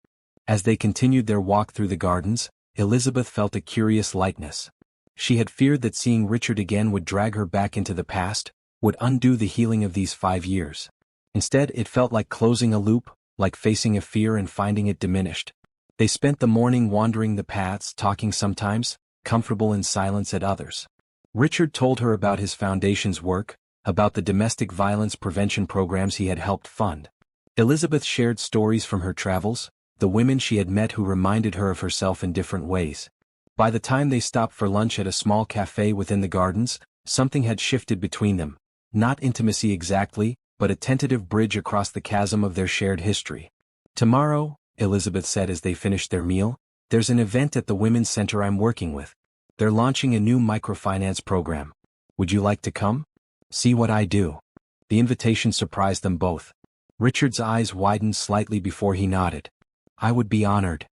As they continued their walk through the gardens, Elizabeth felt a curious lightness. She had feared that seeing Richard again would drag her back into the past, would undo the healing of these 5 years. Instead, it felt like closing a loop, like facing a fear and finding it diminished. They spent the morning wandering the paths, talking sometimes, comfortable in silence at others. Richard told her about his foundation's work, about the domestic violence prevention programs he had helped fund. Elizabeth shared stories from her travels, the women she had met who reminded her of herself in different ways. By the time they stopped for lunch at a small cafe within the gardens, something had shifted between them. Not intimacy exactly, but a tentative bridge across the chasm of their shared history. Tomorrow, Elizabeth said as they finished their meal, there's an event at the women's center I'm working with. They're launching a new microfinance program. Would you like to come? See what I do. The invitation surprised them both. Richard's eyes widened slightly before he nodded. I would be honored.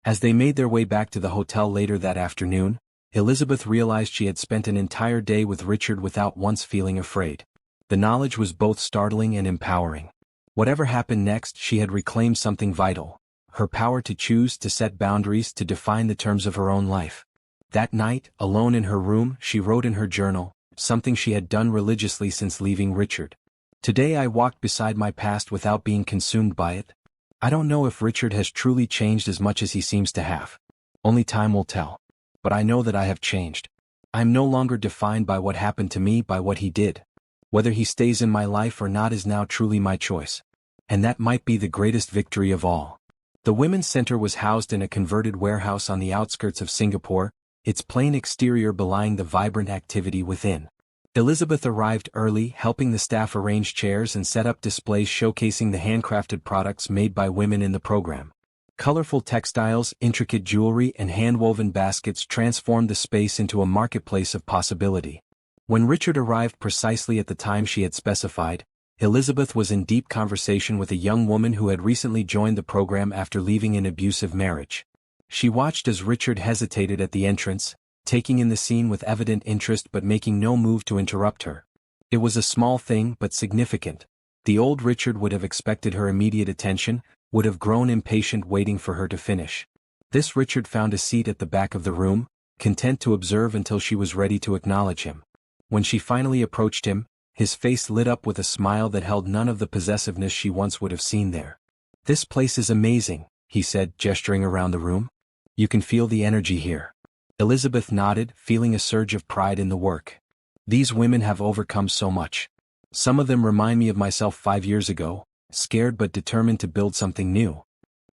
As they made their way back to the hotel later that afternoon, Elizabeth realized she had spent an entire day with Richard without once feeling afraid. The knowledge was both startling and empowering. Whatever happened next, she had reclaimed something vital. Her power to choose, to set boundaries, to define the terms of her own life. That night, alone in her room, she wrote in her journal, something she had done religiously since leaving Richard. Today I walked beside my past without being consumed by it. I don't know if Richard has truly changed as much as he seems to have. Only time will tell. But I know that I have changed. I am no longer defined by what happened to me, by what he did. Whether he stays in my life or not is now truly my choice. And that might be the greatest victory of all. The Women's Center was housed in a converted warehouse on the outskirts of Singapore, its plain exterior belying the vibrant activity within. Elizabeth arrived early, helping the staff arrange chairs and set up displays showcasing the handcrafted products made by women in the program. Colorful textiles, intricate jewelry, and hand-woven baskets transformed the space into a marketplace of possibility. When Richard arrived precisely at the time she had specified, Elizabeth was in deep conversation with a young woman who had recently joined the program after leaving an abusive marriage. She watched as Richard hesitated at the entrance, taking in the scene with evident interest but making no move to interrupt her. It was a small thing but significant. The old Richard would have expected her immediate attention, would have grown impatient waiting for her to finish. This Richard found a seat at the back of the room, content to observe until she was ready to acknowledge him. When she finally approached him, his face lit up with a smile that held none of the possessiveness she once would have seen there. This place is amazing, he said, gesturing around the room. You can feel the energy here. Elizabeth nodded, feeling a surge of pride in the work. These women have overcome so much. Some of them remind me of myself 5 years ago, scared but determined to build something new.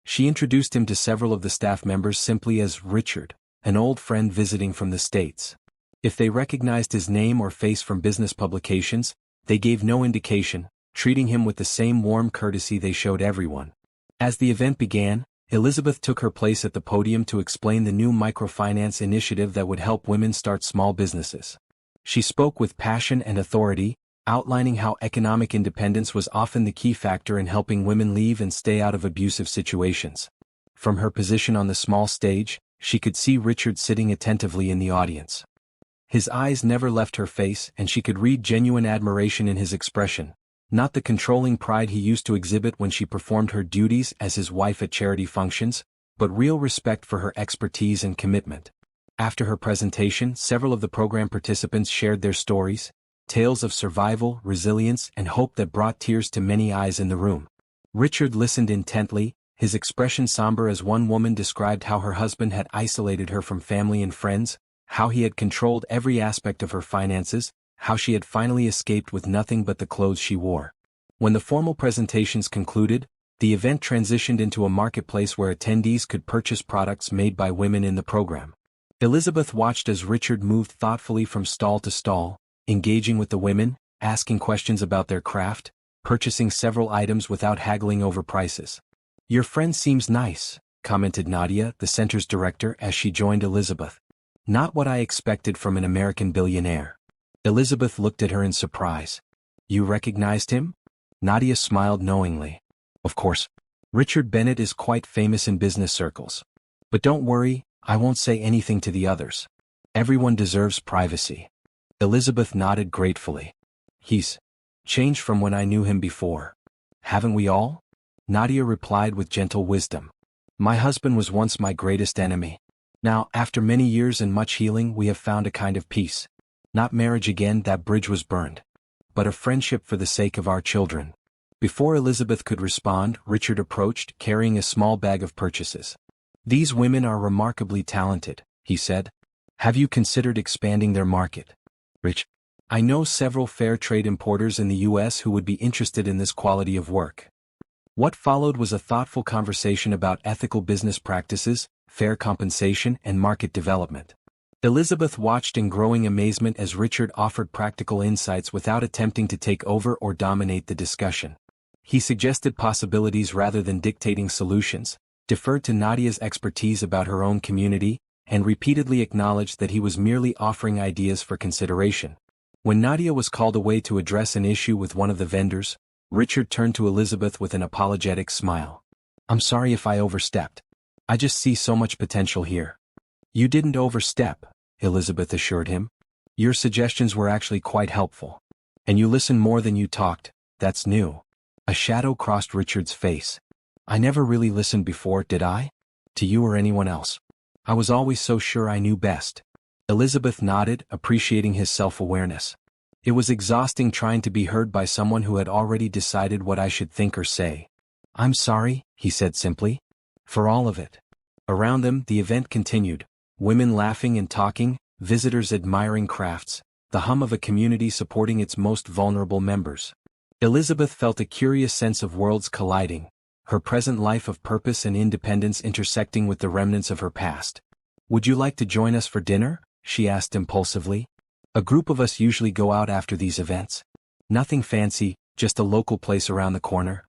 She introduced him to several of the staff members simply as Richard, an old friend visiting from the States. If they recognized his name or face from business publications, they gave no indication, treating him with the same warm courtesy they showed everyone. As the event began, Elizabeth took her place at the podium to explain the new microfinance initiative that would help women start small businesses. She spoke with passion and authority, outlining how economic independence was often the key factor in helping women leave and stay out of abusive situations. From her position on the small stage, she could see Richard sitting attentively in the audience. His eyes never left her face, and she could read genuine admiration in his expression, not the controlling pride he used to exhibit when she performed her duties as his wife at charity functions, but real respect for her expertise and commitment. After her presentation, several of the program participants shared their stories, tales of survival, resilience, and hope that brought tears to many eyes in the room. Richard listened intently, his expression somber as one woman described how her husband had isolated her from family and friends, how he had controlled every aspect of her finances, how she had finally escaped with nothing but the clothes she wore. When the formal presentations concluded, the event transitioned into a marketplace where attendees could purchase products made by women in the program. Elizabeth watched as Richard moved thoughtfully from stall to stall, engaging with the women, asking questions about their craft, purchasing several items without haggling over prices. "Your friend seems nice," commented Nadia, the center's director, as she joined Elizabeth. "Not what I expected from an American billionaire." Elizabeth looked at her in surprise. "You recognized him?" Nadia smiled knowingly. "Of course. Richard Bennett is quite famous in business circles. But don't worry, I won't say anything to the others. Everyone deserves privacy." Elizabeth nodded gratefully. "He's changed from when I knew him before. Haven't we all?" Nadia replied with gentle wisdom. "My husband was once my greatest enemy. Now, after many years and much healing, we have found a kind of peace. Not marriage again, that bridge was burned. But a friendship for the sake of our children." Before Elizabeth could respond, Richard approached, carrying a small bag of purchases. "These women are remarkably talented," he said. "Have you considered expanding their market?" "Rich, I know several fair trade importers in the U.S. who would be interested in this quality of work." What followed was a thoughtful conversation about ethical business practices, fair compensation, and market development. Elizabeth watched in growing amazement as Richard offered practical insights without attempting to take over or dominate the discussion. He suggested possibilities rather than dictating solutions, deferred to Nadia's expertise about her own community, and repeatedly acknowledged that he was merely offering ideas for consideration. When Nadia was called away to address an issue with one of the vendors, Richard turned to Elizabeth with an apologetic smile. "I'm sorry if I overstepped. I just see so much potential here." "You didn't overstep," Elizabeth assured him. "Your suggestions were actually quite helpful. And you listened more than you talked, that's new." A shadow crossed Richard's face. "I never really listened before, did I? To you or anyone else? I was always so sure I knew best." Elizabeth nodded, appreciating his self-awareness. "It was exhausting trying to be heard by someone who had already decided what I should think or say." "I'm sorry," he said simply. "For all of it." Around them, the event continued, women laughing and talking, visitors admiring crafts, the hum of a community supporting its most vulnerable members. Elizabeth felt a curious sense of worlds colliding, her present life of purpose and independence intersecting with the remnants of her past. "Would you like to join us for dinner?" she asked impulsively. "A group of us usually go out after these events. Nothing fancy, just a local place around the corner."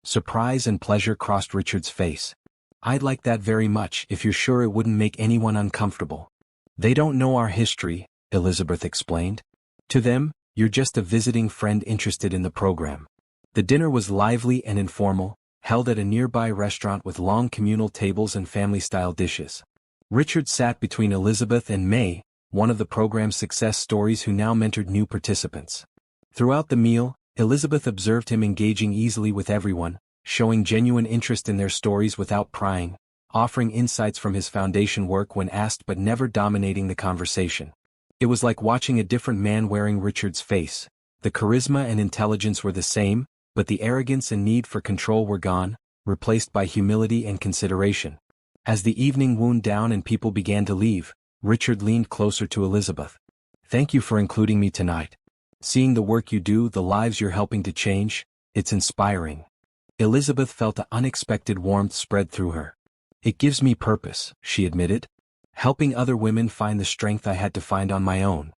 Surprise and pleasure crossed Richard's face. "I'd like that very much if you're sure it wouldn't make anyone uncomfortable." "They don't know our history," Elizabeth explained. "To them, you're just a visiting friend interested in the program." The dinner was lively and informal, held at a nearby restaurant with long communal tables and family-style dishes. Richard sat between Elizabeth and May, one of the program's success stories who now mentored new participants. Throughout the meal, Elizabeth observed him engaging easily with everyone, showing genuine interest in their stories without prying, offering insights from his foundation work when asked but never dominating the conversation. It was like watching a different man wearing Richard's face. The charisma and intelligence were the same, but the arrogance and need for control were gone, replaced by humility and consideration. As the evening wound down and people began to leave, Richard leaned closer to Elizabeth. "Thank you for including me tonight. Seeing the work you do, the lives you're helping to change, it's inspiring." Elizabeth felt an unexpected warmth spread through her. "It gives me purpose," she admitted. "Helping other women find the strength I had to find on my own."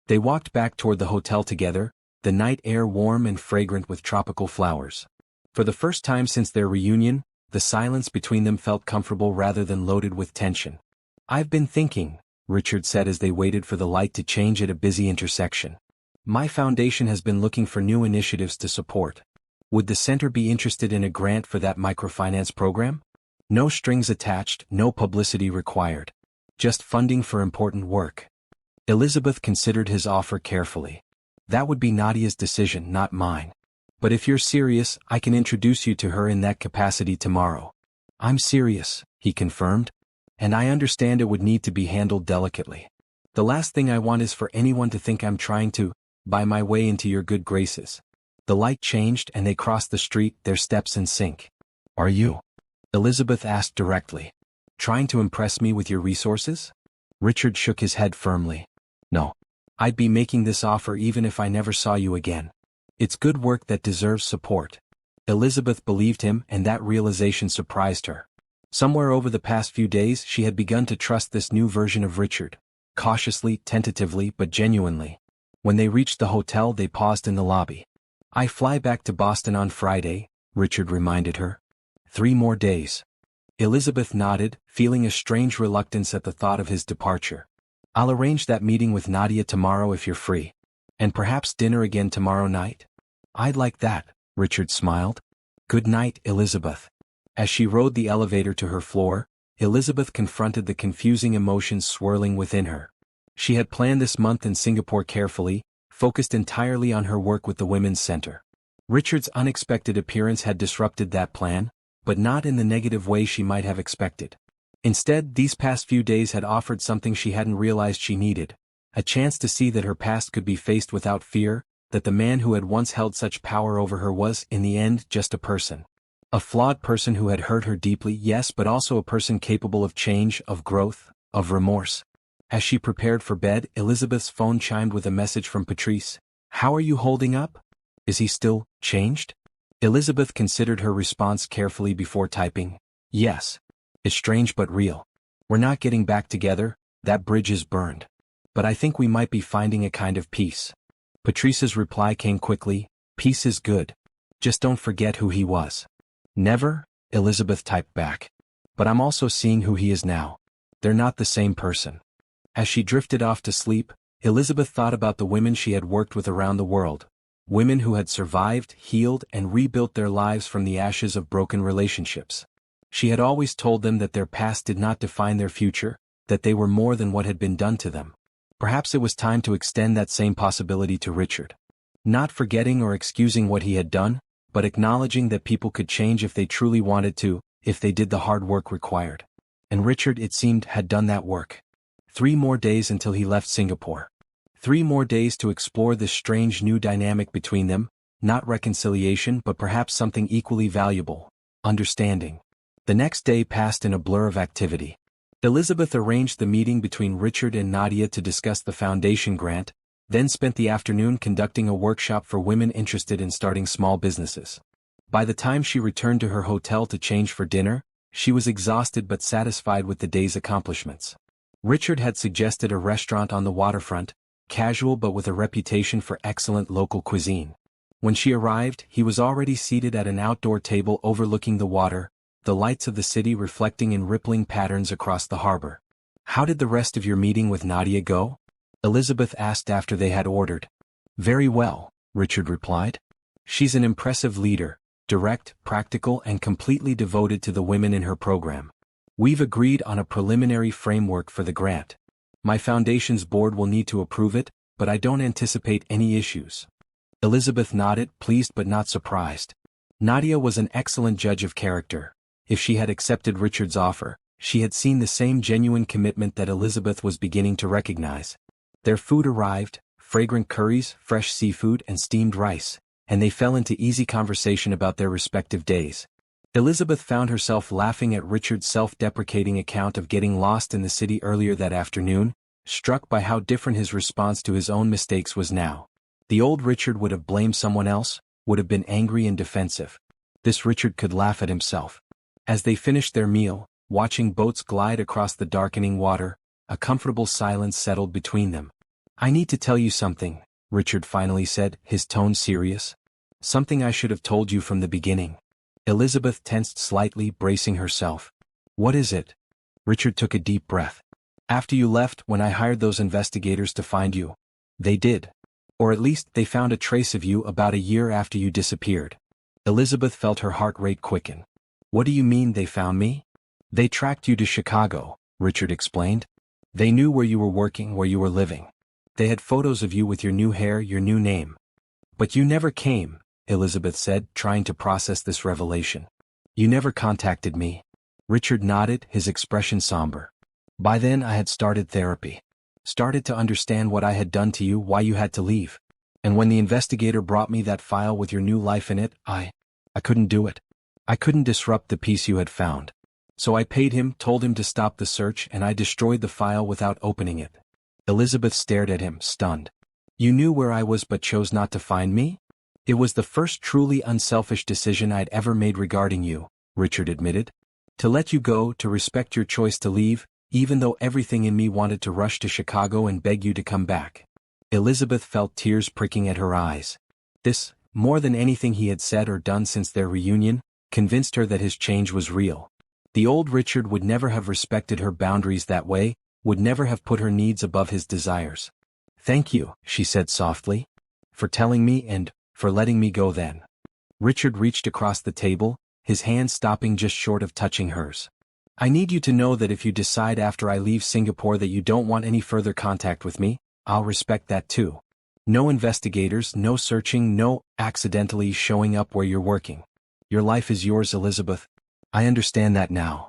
They walked back toward the hotel together, the night air warm and fragrant with tropical flowers. For the first time since their reunion, the silence between them felt comfortable rather than loaded with tension. "I've been thinking," Richard said as they waited for the light to change at a busy intersection. "My foundation has been looking for new initiatives to support. Would the center be interested in a grant for that microfinance program? No strings attached, no publicity required. Just funding for important work." Elizabeth considered his offer carefully. "That would be Nadia's decision, not mine. But if you're serious, I can introduce you to her in that capacity tomorrow." "I'm serious," he confirmed. "And I understand it would need to be handled delicately. The last thing I want is for anyone to think I'm trying to buy my way into your good graces." The light changed and they crossed the street, their steps in sync. "Are you?" Elizabeth asked directly. "Trying to impress me with your resources?" Richard shook his head firmly. "No. I'd be making this offer even if I never saw you again. It's good work that deserves support." Elizabeth believed him, and that realization surprised her. Somewhere over the past few days she had begun to trust this new version of Richard. Cautiously, tentatively, but genuinely. When they reached the hotel they paused in the lobby. "I fly back to Boston on Friday," Richard reminded her. 3 more days. Elizabeth nodded, feeling a strange reluctance at the thought of his departure. "I'll arrange that meeting with Nadia tomorrow if you're free. And perhaps dinner again tomorrow night?" "I'd like that," Richard smiled. "Good night, Elizabeth." As she rode the elevator to her floor, Elizabeth confronted the confusing emotions swirling within her. She had planned this month in Singapore carefully, focused entirely on her work with the Women's Center. Richard's unexpected appearance had disrupted that plan, but not in the negative way she might have expected. Instead, these past few days had offered something she hadn't realized she needed, a chance to see that her past could be faced without fear, that the man who had once held such power over her was, in the end, just a person. A flawed person who had hurt her deeply, yes, but also a person capable of change, of growth, of remorse. As she prepared for bed, Elizabeth's phone chimed with a message from Patrice. "How are you holding up? Is he still changed?" Elizabeth considered her response carefully before typing. "Yes. It's strange but real. We're not getting back together, that bridge is burned. But I think we might be finding a kind of peace." Patrice's reply came quickly. "Peace is good. Just don't forget who he was." "Never," Elizabeth typed back. "But I'm also seeing who he is now. They're not the same person." As she drifted off to sleep, Elizabeth thought about the women she had worked with around the world. Women who had survived, healed, and rebuilt their lives from the ashes of broken relationships. She had always told them that their past did not define their future, that they were more than what had been done to them. Perhaps it was time to extend that same possibility to Richard. Not forgetting or excusing what he had done, but acknowledging that people could change if they truly wanted to, if they did the hard work required. And Richard, it seemed, had done that work. 3 more days until he left Singapore. 3 more days to explore this strange new dynamic between them, not reconciliation but perhaps something equally valuable, understanding. The next day passed in a blur of activity. Elizabeth arranged the meeting between Richard and Nadia to discuss the foundation grant, then spent the afternoon conducting a workshop for women interested in starting small businesses. By the time she returned to her hotel to change for dinner, she was exhausted but satisfied with the day's accomplishments. Richard had suggested a restaurant on the waterfront, casual but with a reputation for excellent local cuisine. When she arrived, he was already seated at an outdoor table overlooking the water, the lights of the city reflecting in rippling patterns across the harbor. "How did the rest of your meeting with Nadia go?" Elizabeth asked after they had ordered. "Very well," Richard replied. "She's an impressive leader, direct, practical, and completely devoted to the women in her program. We've agreed on a preliminary framework for the grant. My foundation's board will need to approve it, but I don't anticipate any issues." Elizabeth nodded, pleased but not surprised. Nadia was an excellent judge of character. If she had accepted Richard's offer, she had seen the same genuine commitment that Elizabeth was beginning to recognize. Their food arrived, fragrant curries, fresh seafood, and steamed rice, and they fell into easy conversation about their respective days. Elizabeth found herself laughing at Richard's self-deprecating account of getting lost in the city earlier that afternoon, struck by how different his response to his own mistakes was now. The old Richard would have blamed someone else, would have been angry and defensive. This Richard could laugh at himself. As they finished their meal, watching boats glide across the darkening water, a comfortable silence settled between them. "I need to tell you something," Richard finally said, his tone serious. "Something I should have told you from the beginning. Elizabeth tensed slightly, bracing herself. What is it? Richard took a deep breath. After you left, when I hired those investigators to find you. They did. Or at least they found a trace of you about a year after you disappeared. Elizabeth felt her heart rate quicken. What do you mean they found me? They tracked you to Chicago, Richard explained. They knew where you were working, where you were living. They had photos of you with your new hair, your new name. But you never came, Elizabeth said, trying to process this revelation. You never contacted me. Richard nodded, his expression somber. By then I had started therapy. Started to understand what I had done to you, why you had to leave. And when the investigator brought me that file with your new life in it, I couldn't do it. I couldn't disrupt the peace you had found. So I paid him, told him to stop the search, and I destroyed the file without opening it. Elizabeth stared at him, stunned. You knew where I was but chose not to find me? It was the first truly unselfish decision I'd ever made regarding you, Richard admitted. To let you go, to respect your choice to leave, even though everything in me wanted to rush to Chicago and beg you to come back. Elizabeth felt tears pricking at her eyes. This, more than anything he had said or done since their reunion, convinced her that his change was real. The old Richard would never have respected her boundaries that way, would never have put her needs above his desires. Thank you, she said softly. For telling me and for letting me go then. Richard reached across the table, his hand stopping just short of touching hers. I need you to know that if you decide after I leave Singapore that you don't want any further contact with me, I'll respect that too. No investigators, no searching, no accidentally showing up where you're working. Your life is yours, Elizabeth. I understand that now.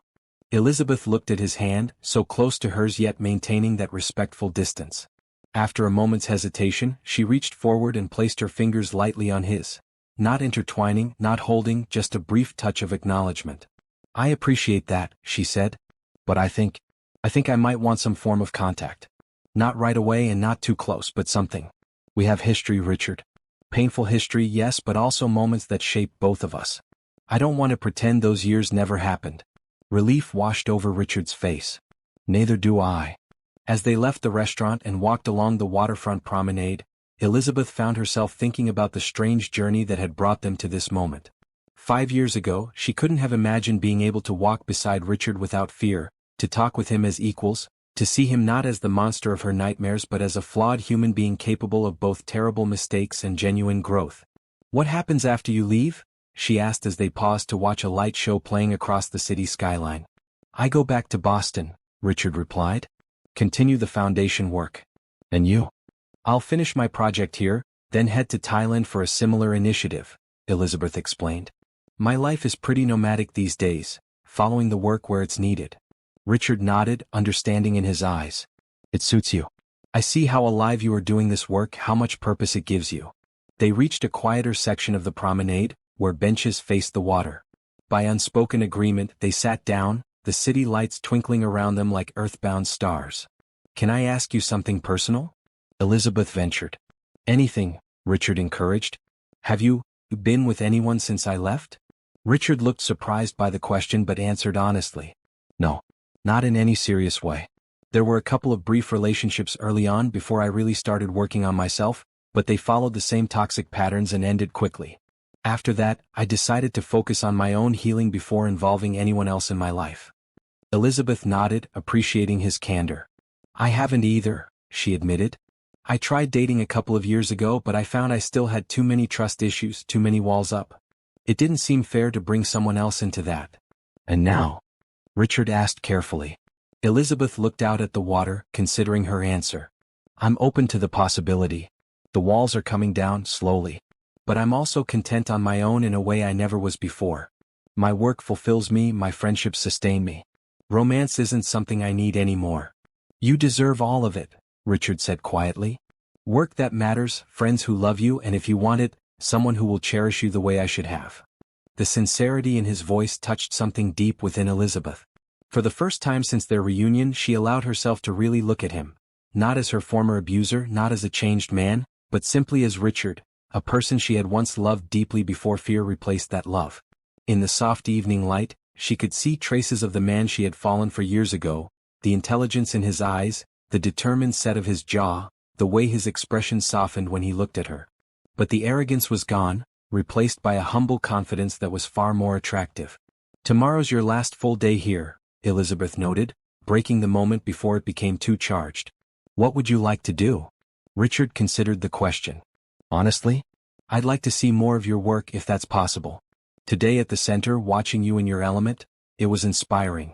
Elizabeth looked at his hand, so close to hers yet maintaining that respectful distance. After a moment's hesitation, she reached forward and placed her fingers lightly on his. Not intertwining, not holding, just a brief touch of acknowledgement. I appreciate that, she said. But I think I might want some form of contact. Not right away and not too close, but something. We have history, Richard. Painful history, yes, but also moments that shape both of us. I don't want to pretend those years never happened. Relief washed over Richard's face. Neither do I. As they left the restaurant and walked along the waterfront promenade, Elizabeth found herself thinking about the strange journey that had brought them to this moment. 5 years ago, she couldn't have imagined being able to walk beside Richard without fear, to talk with him as equals, to see him not as the monster of her nightmares but as a flawed human being capable of both terrible mistakes and genuine growth. What happens after you leave? She asked as they paused to watch a light show playing across the city skyline. I go back to Boston, Richard replied. Continue the foundation work. And you? I'll finish my project here, then head to Thailand for a similar initiative, Elizabeth explained. My life is pretty nomadic these days, following the work where it's needed. Richard nodded, understanding in his eyes. It suits you. I see how alive you are doing this work, how much purpose it gives you. They reached a quieter section of the promenade, where benches faced the water. By unspoken agreement, they sat down, the city lights twinkling around them like earthbound stars. Can I ask you something personal? Elizabeth ventured. Anything, Richard encouraged. Have you been with anyone since I left? Richard looked surprised by the question but answered honestly. No. Not in any serious way. There were a couple of brief relationships early on before I really started working on myself, but they followed the same toxic patterns and ended quickly. After that, I decided to focus on my own healing before involving anyone else in my life. Elizabeth nodded, appreciating his candor. I haven't either, she admitted. I tried dating a couple of years ago, but I found I still had too many trust issues, too many walls up. It didn't seem fair to bring someone else into that. And now? Richard asked carefully. Elizabeth looked out at the water, considering her answer. I'm open to the possibility. The walls are coming down slowly. But I'm also content on my own in a way I never was before. My work fulfills me, my friendships sustain me. Romance isn't something I need anymore. You deserve all of it, Richard said quietly. Work that matters, friends who love you, and if you want it, someone who will cherish you the way I should have. The sincerity in his voice touched something deep within Elizabeth. For the first time since their reunion, she allowed herself to really look at him. Not as her former abuser, not as a changed man, but simply as Richard, a person she had once loved deeply before fear replaced that love. In the soft evening light, she could see traces of the man she had fallen for years ago, the intelligence in his eyes, the determined set of his jaw, the way his expression softened when he looked at her. But the arrogance was gone, replaced by a humble confidence that was far more attractive. "Tomorrow's your last full day here," Elizabeth noted, breaking the moment before it became too charged. "What would you like to do?" Richard considered the question. "Honestly, I'd like to see more of your work if that's possible. Today at the center, watching you in your element, it was inspiring."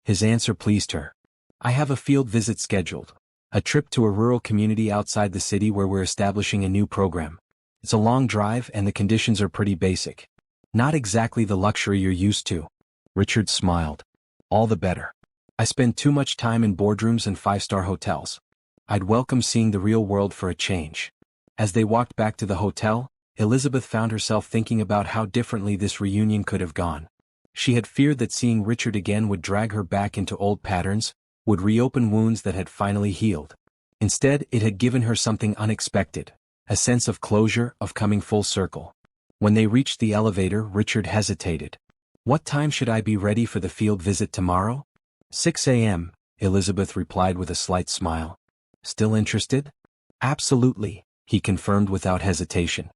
His answer pleased her. "I have a field visit scheduled. A trip to a rural community outside the city where we're establishing a new program. It's a long drive and the conditions are pretty basic. Not exactly the luxury you're used to." Richard smiled. "All the better. I spend too much time in boardrooms and five-star hotels. I'd welcome seeing the real world for a change." As they walked back to the hotel, Elizabeth found herself thinking about how differently this reunion could have gone. She had feared that seeing Richard again would drag her back into old patterns, would reopen wounds that had finally healed. Instead, it had given her something unexpected, a sense of closure, of coming full circle. When they reached the elevator, Richard hesitated. "What time should I be ready for the field visit tomorrow?" 6 a.m., Elizabeth replied with a slight smile. "Still interested?" "Absolutely," he confirmed without hesitation.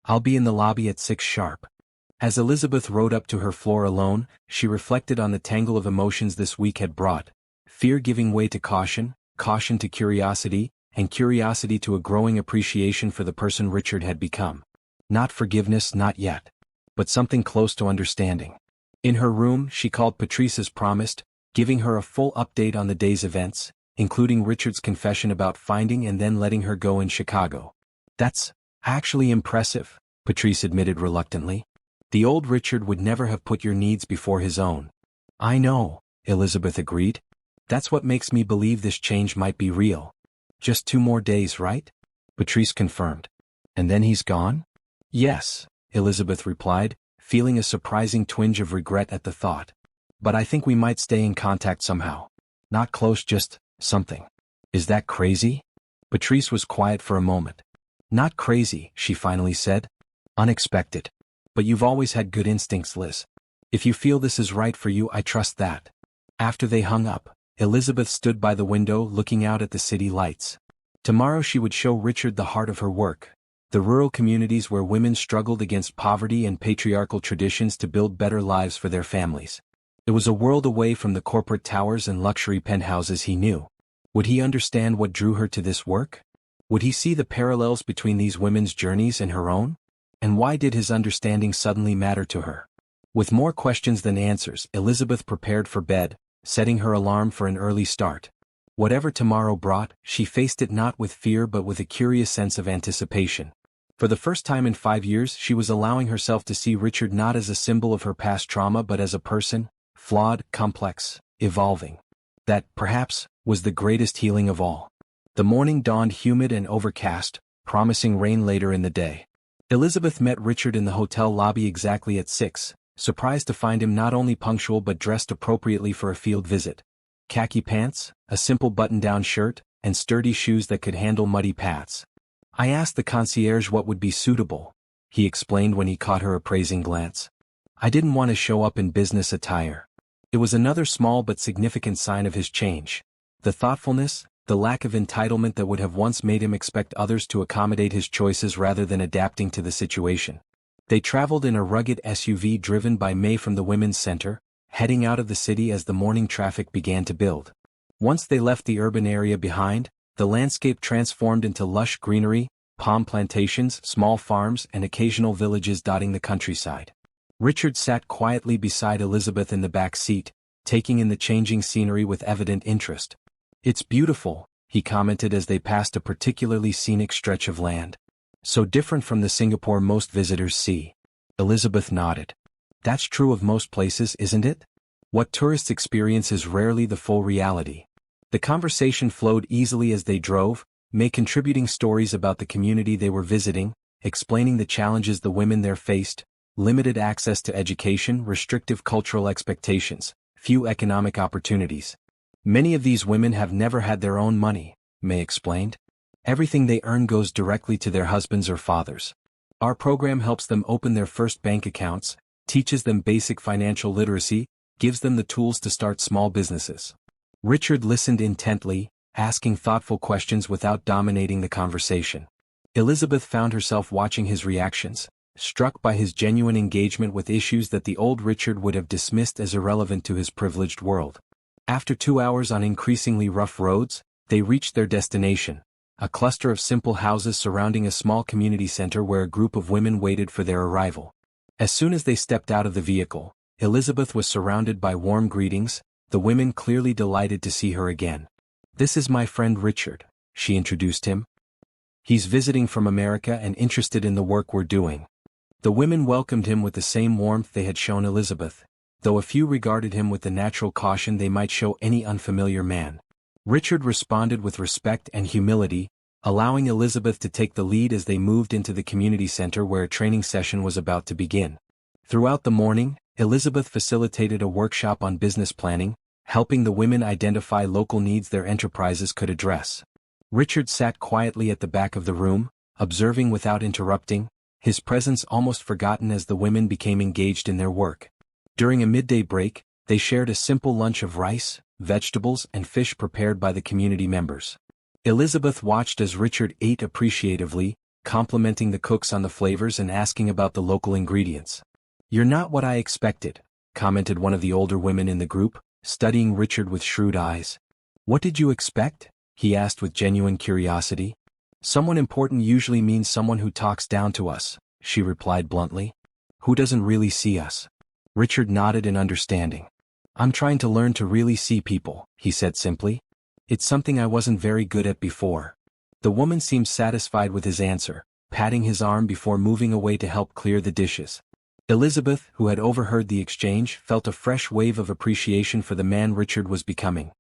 "I'll be in the lobby at 6 sharp." As Elizabeth rode up to her floor alone, she reflected on the tangle of emotions this week had brought. Fear giving way to caution, caution to curiosity, and curiosity to a growing appreciation for the person Richard had become. Not forgiveness, not yet. But something close to understanding. In her room, she called Patrice as promised, giving her a full update on the day's events, including Richard's confession about finding and then letting her go in Chicago. "That's actually impressive," Patrice admitted reluctantly. "The old Richard would never have put your needs before his own." "I know," Elizabeth agreed. "That's what makes me believe this change might be real." "Just 2 more days, right?" Patrice confirmed. "And then he's gone?" "Yes," Elizabeth replied, feeling a surprising twinge of regret at the thought. "But I think we might stay in contact somehow. Not close, just something." "Is that crazy?" Patrice was quiet for a moment. "Not crazy," she finally said. "Unexpected. But you've always had good instincts, Liz. If you feel this is right for you, I trust that." After they hung up, Elizabeth stood by the window looking out at the city lights. Tomorrow she would show Richard the heart of her work. The rural communities where women struggled against poverty and patriarchal traditions to build better lives for their families. It was a world away from the corporate towers and luxury penthouses he knew. Would he understand what drew her to this work? Would he see the parallels between these women's journeys and her own? And why did his understanding suddenly matter to her? With more questions than answers, Elizabeth prepared for bed, setting her alarm for an early start. Whatever tomorrow brought, she faced it not with fear but with a curious sense of anticipation. For the first time in 5 years, she was allowing herself to see Richard not as a symbol of her past trauma but as a person, flawed, complex, evolving. That, perhaps, was the greatest healing of all. The morning dawned humid and overcast, promising rain later in the day. Elizabeth met Richard in the hotel lobby exactly at 6, surprised to find him not only punctual but dressed appropriately for a field visit. Khaki pants, a simple button-down shirt, and sturdy shoes that could handle muddy paths. "I asked the concierge what would be suitable," he explained when he caught her appraising glance. "I didn't want to show up in business attire." It was another small but significant sign of his change. The thoughtfulness, the lack of entitlement that would have once made him expect others to accommodate his choices rather than adapting to the situation. They traveled in a rugged SUV driven by May from the Women's Center, heading out of the city as the morning traffic began to build. Once they left the urban area behind, the landscape transformed into lush greenery, palm plantations, small farms, and occasional villages dotting the countryside. Richard sat quietly beside Elizabeth in the back seat, taking in the changing scenery with evident interest. "It's beautiful," he commented as they passed a particularly scenic stretch of land. "So different from the Singapore most visitors see." Elizabeth nodded. "That's true of most places, isn't it? What tourists experience is rarely the full reality." The conversation flowed easily as they drove, May contributing stories about the community they were visiting, explaining the challenges the women there faced: limited access to education, restrictive cultural expectations, few economic opportunities. "Many of these women have never had their own money," May explained. "Everything they earn goes directly to their husbands or fathers. Our program helps them open their first bank accounts, teaches them basic financial literacy, gives them the tools to start small businesses." Richard listened intently, asking thoughtful questions without dominating the conversation. Elizabeth found herself watching his reactions, struck by his genuine engagement with issues that the old Richard would have dismissed as irrelevant to his privileged world. After 2 hours on increasingly rough roads, they reached their destination, a cluster of simple houses surrounding a small community center where a group of women waited for their arrival. As soon as they stepped out of the vehicle, Elizabeth was surrounded by warm greetings, the women clearly delighted to see her again. "This is my friend Richard," she introduced him. "He's visiting from America and interested in the work we're doing." The women welcomed him with the same warmth they had shown Elizabeth, though a few regarded him with the natural caution they might show any unfamiliar man. Richard responded with respect and humility, allowing Elizabeth to take the lead as they moved into the community center where a training session was about to begin. Throughout the morning, Elizabeth facilitated a workshop on business planning, helping the women identify local needs their enterprises could address. Richard sat quietly at the back of the room, observing without interrupting, his presence almost forgotten as the women became engaged in their work. During a midday break, they shared a simple lunch of rice, vegetables, and fish prepared by the community members. Elizabeth watched as Richard ate appreciatively, complimenting the cooks on the flavors and asking about the local ingredients. "You're not what I expected," commented one of the older women in the group, studying Richard with shrewd eyes. "What did you expect?" he asked with genuine curiosity. "Someone important usually means someone who talks down to us," she replied bluntly. "Who doesn't really see us?" Richard nodded in understanding. "I'm trying to learn to really see people," he said simply. "It's something I wasn't very good at before." The woman seemed satisfied with his answer, patting his arm before moving away to help clear the dishes. Elizabeth, who had overheard the exchange, felt a fresh wave of appreciation for the man Richard was becoming.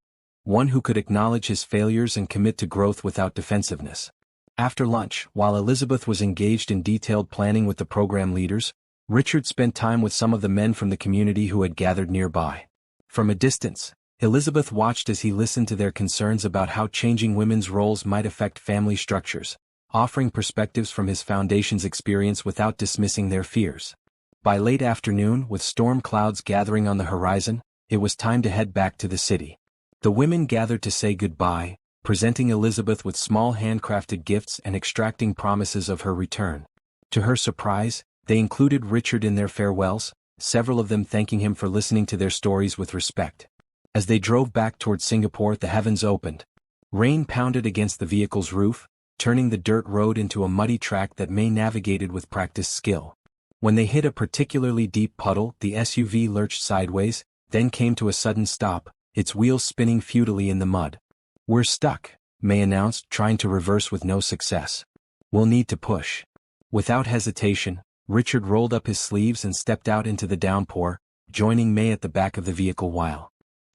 One who could acknowledge his failures and commit to growth without defensiveness. After lunch, while Elizabeth was engaged in detailed planning with the program leaders, Richard spent time with some of the men from the community who had gathered nearby. From a distance, Elizabeth watched as he listened to their concerns about how changing women's roles might affect family structures, offering perspectives from his foundation's experience without dismissing their fears. By late afternoon, with storm clouds gathering on the horizon, it was time to head back to the city. The women gathered to say goodbye, presenting Elizabeth with small handcrafted gifts and extracting promises of her return. To her surprise, they included Richard in their farewells, several of them thanking him for listening to their stories with respect. As they drove back toward Singapore, the heavens opened. Rain pounded against the vehicle's roof, turning the dirt road into a muddy track that May navigated with practiced skill. When they hit a particularly deep puddle, the SUV lurched sideways, then came to a sudden stop, its wheels spinning futilely in the mud. "We're stuck," May announced, trying to reverse with no success. "We'll need to push." Without hesitation, Richard rolled up his sleeves and stepped out into the downpour, joining May at the back of the vehicle while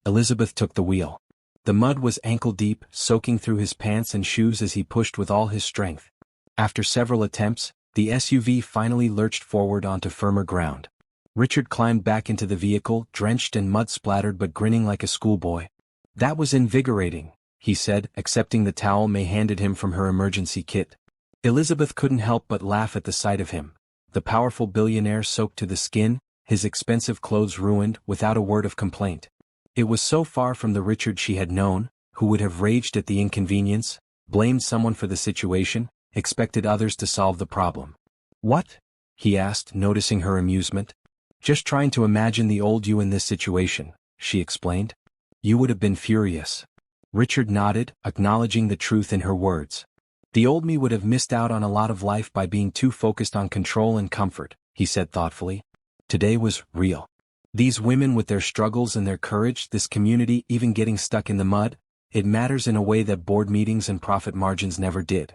Elizabeth took the wheel. The mud was ankle-deep, soaking through his pants and shoes as he pushed with all his strength. After several attempts, the SUV finally lurched forward onto firmer ground. Richard climbed back into the vehicle, drenched and mud-splattered but grinning like a schoolboy. "That was invigorating," he said, accepting the towel May handed him from her emergency kit. Elizabeth couldn't help but laugh at the sight of him, the powerful billionaire soaked to the skin, his expensive clothes ruined, without a word of complaint. It was so far from the Richard she had known, who would have raged at the inconvenience, blamed someone for the situation, expected others to solve the problem. "What?" he asked, noticing her amusement. "Just trying to imagine the old you in this situation," she explained. "You would have been furious." Richard nodded, acknowledging the truth in her words. "The old me would have missed out on a lot of life by being too focused on control and comfort," he said thoughtfully. Today was real. These women with their struggles and their courage, this community even getting stuck in the mud, it matters in a way that board meetings and profit margins never did.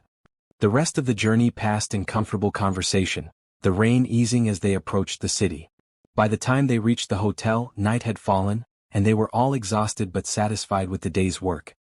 The rest of the journey passed in comfortable conversation, the rain easing as they approached the city. By the time they reached the hotel, night had fallen, and they were all exhausted but satisfied with the day's work.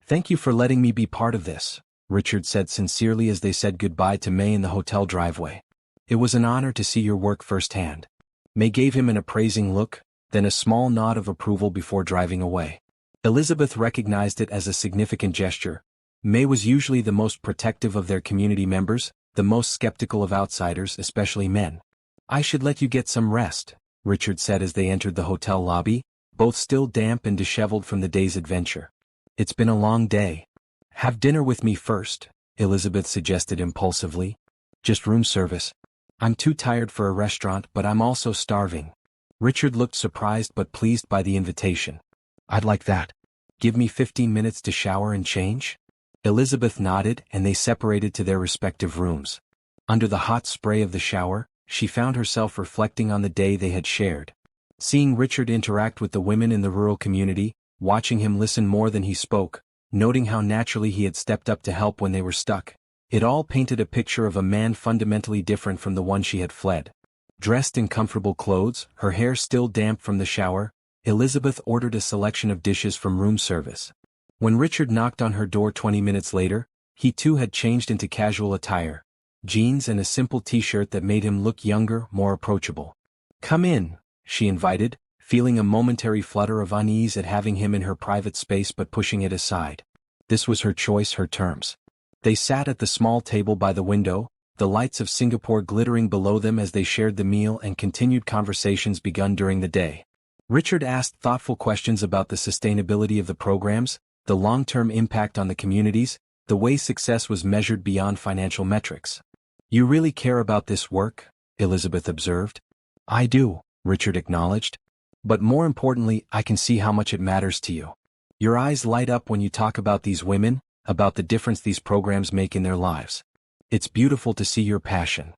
"Thank you for letting me be part of this," Richard said sincerely as they said goodbye to May in the hotel driveway. "It was an honor to see your work firsthand." May gave him an appraising look, then a small nod of approval before driving away. Elizabeth recognized it as a significant gesture. May was usually the most protective of their community members, the most skeptical of outsiders, especially men. "I should let you get some rest," Richard said as they entered the hotel lobby, both still damp and disheveled from the day's adventure. "It's been a long day." "Have dinner with me first," Elizabeth suggested impulsively. "Just room service." I'm too tired for a restaurant, but I'm also starving. Richard looked surprised but pleased by the invitation. I'd like that. Give me 15 minutes to shower and change? Elizabeth nodded and they separated to their respective rooms. Under the hot spray of the shower, she found herself reflecting on the day they had shared. Seeing Richard interact with the women in the rural community, watching him listen more than he spoke, noting how naturally he had stepped up to help when they were stuck. It all painted a picture of a man fundamentally different from the one she had fled. Dressed in comfortable clothes, her hair still damp from the shower, Elizabeth ordered a selection of dishes from room service. When Richard knocked on her door 20 minutes later, he too had changed into casual attire, jeans and a simple t-shirt that made him look younger, more approachable. Come in, she invited, feeling a momentary flutter of unease at having him in her private space but pushing it aside. This was her choice, her terms. They sat at the small table by the window, the lights of Singapore glittering below them as they shared the meal and continued conversations begun during the day. Richard asked thoughtful questions about the sustainability of the programs, the long-term impact on the communities, the way success was measured beyond financial metrics. You really care about this work? Elizabeth observed. I do, Richard acknowledged. But more importantly, I can see how much it matters to you. Your eyes light up when you talk about these women, about the difference these programs make in their lives. It's beautiful to see your passion.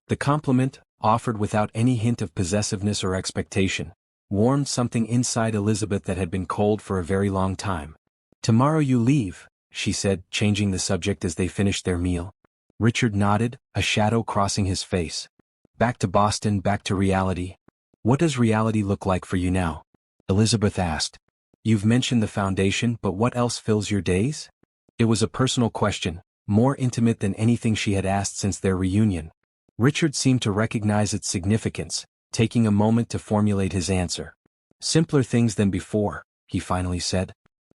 The compliment, offered without any hint of possessiveness or expectation, warmed something inside Elizabeth that had been cold for a very long time. Tomorrow you leave, she said, changing the subject as they finished their meal. Richard nodded, a shadow crossing his face. Back to Boston, back to reality. What does reality look like for you now? Elizabeth asked. You've mentioned the foundation, but what else fills your days? It was a personal question, more intimate than anything she had asked since their reunion. Richard seemed to recognize its significance, taking a moment to formulate his answer. Simpler things than before, he finally said.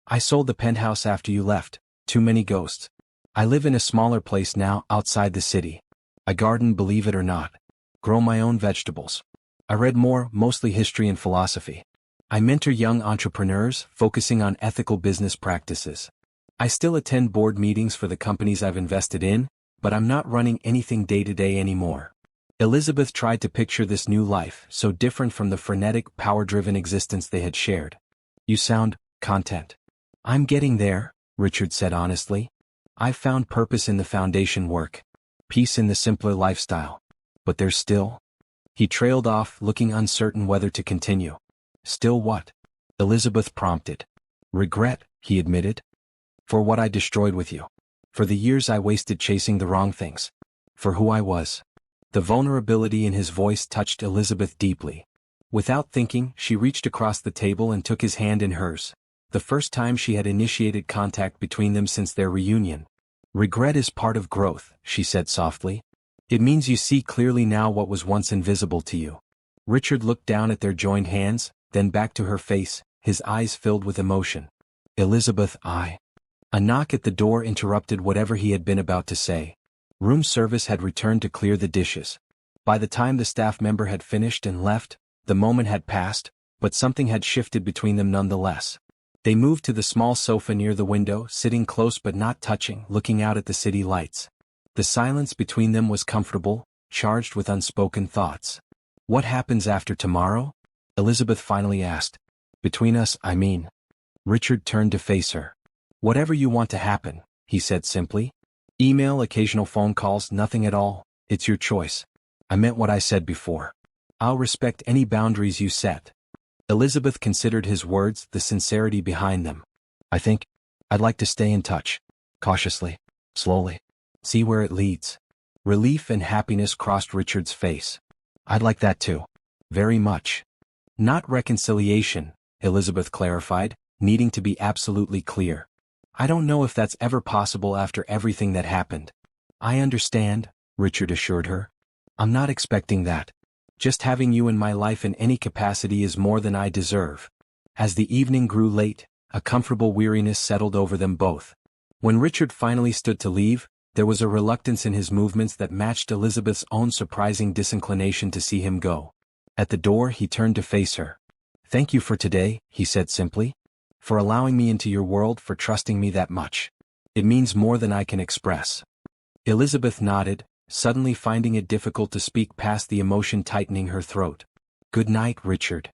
I sold the penthouse after you left, too many ghosts. I live in a smaller place now, outside the city. I garden, believe it or not. Grow my own vegetables. I read more, mostly history and philosophy. I mentor young entrepreneurs, focusing on ethical business practices. I still attend board meetings for the companies I've invested in, but I'm not running anything day-to-day anymore. Elizabeth tried to picture this new life, so different from the frenetic, power-driven existence they had shared. You sound content. I'm getting there, Richard said honestly. I've found purpose in the foundation work, peace in the simpler lifestyle. But there's still... He trailed off, looking uncertain whether to continue. Still what? Elizabeth prompted. Regret, he admitted. For what I destroyed with you. For the years I wasted chasing the wrong things. For who I was. The vulnerability in his voice touched Elizabeth deeply. Without thinking, she reached across the table and took his hand in hers. The first time she had initiated contact between them since their reunion. Regret is part of growth, she said softly. It means you see clearly now what was once invisible to you. Richard looked down at their joined hands, then back to her face, his eyes filled with emotion. Elizabeth, A knock at the door interrupted whatever he had been about to say. Room service had returned to clear the dishes. By the time the staff member had finished and left, the moment had passed, but something had shifted between them nonetheless. They moved to the small sofa near the window, sitting close but not touching, looking out at the city lights. The silence between them was comfortable, charged with unspoken thoughts. What happens after tomorrow? Elizabeth finally asked. Between us, I mean. Richard turned to face her. Whatever you want to happen, he said simply. Email, occasional phone calls, nothing at all, it's your choice. I meant what I said before. I'll respect any boundaries you set. Elizabeth considered his words, the sincerity behind them. I think I'd like to stay in touch. Cautiously, slowly. See where it leads. Relief and happiness crossed Richard's face. I'd like that too. Very much. Not reconciliation, Elizabeth clarified, needing to be absolutely clear. I don't know if that's ever possible after everything that happened. I understand, Richard assured her. I'm not expecting that. Just having you in my life in any capacity is more than I deserve. As the evening grew late, a comfortable weariness settled over them both. When Richard finally stood to leave, there was a reluctance in his movements that matched Elizabeth's own surprising disinclination to see him go. At the door he turned to face her. Thank you for today, he said simply. For allowing me into your world, for trusting me that much. It means more than I can express. Elizabeth nodded, suddenly finding it difficult to speak past the emotion tightening her throat. "Good night, Richard."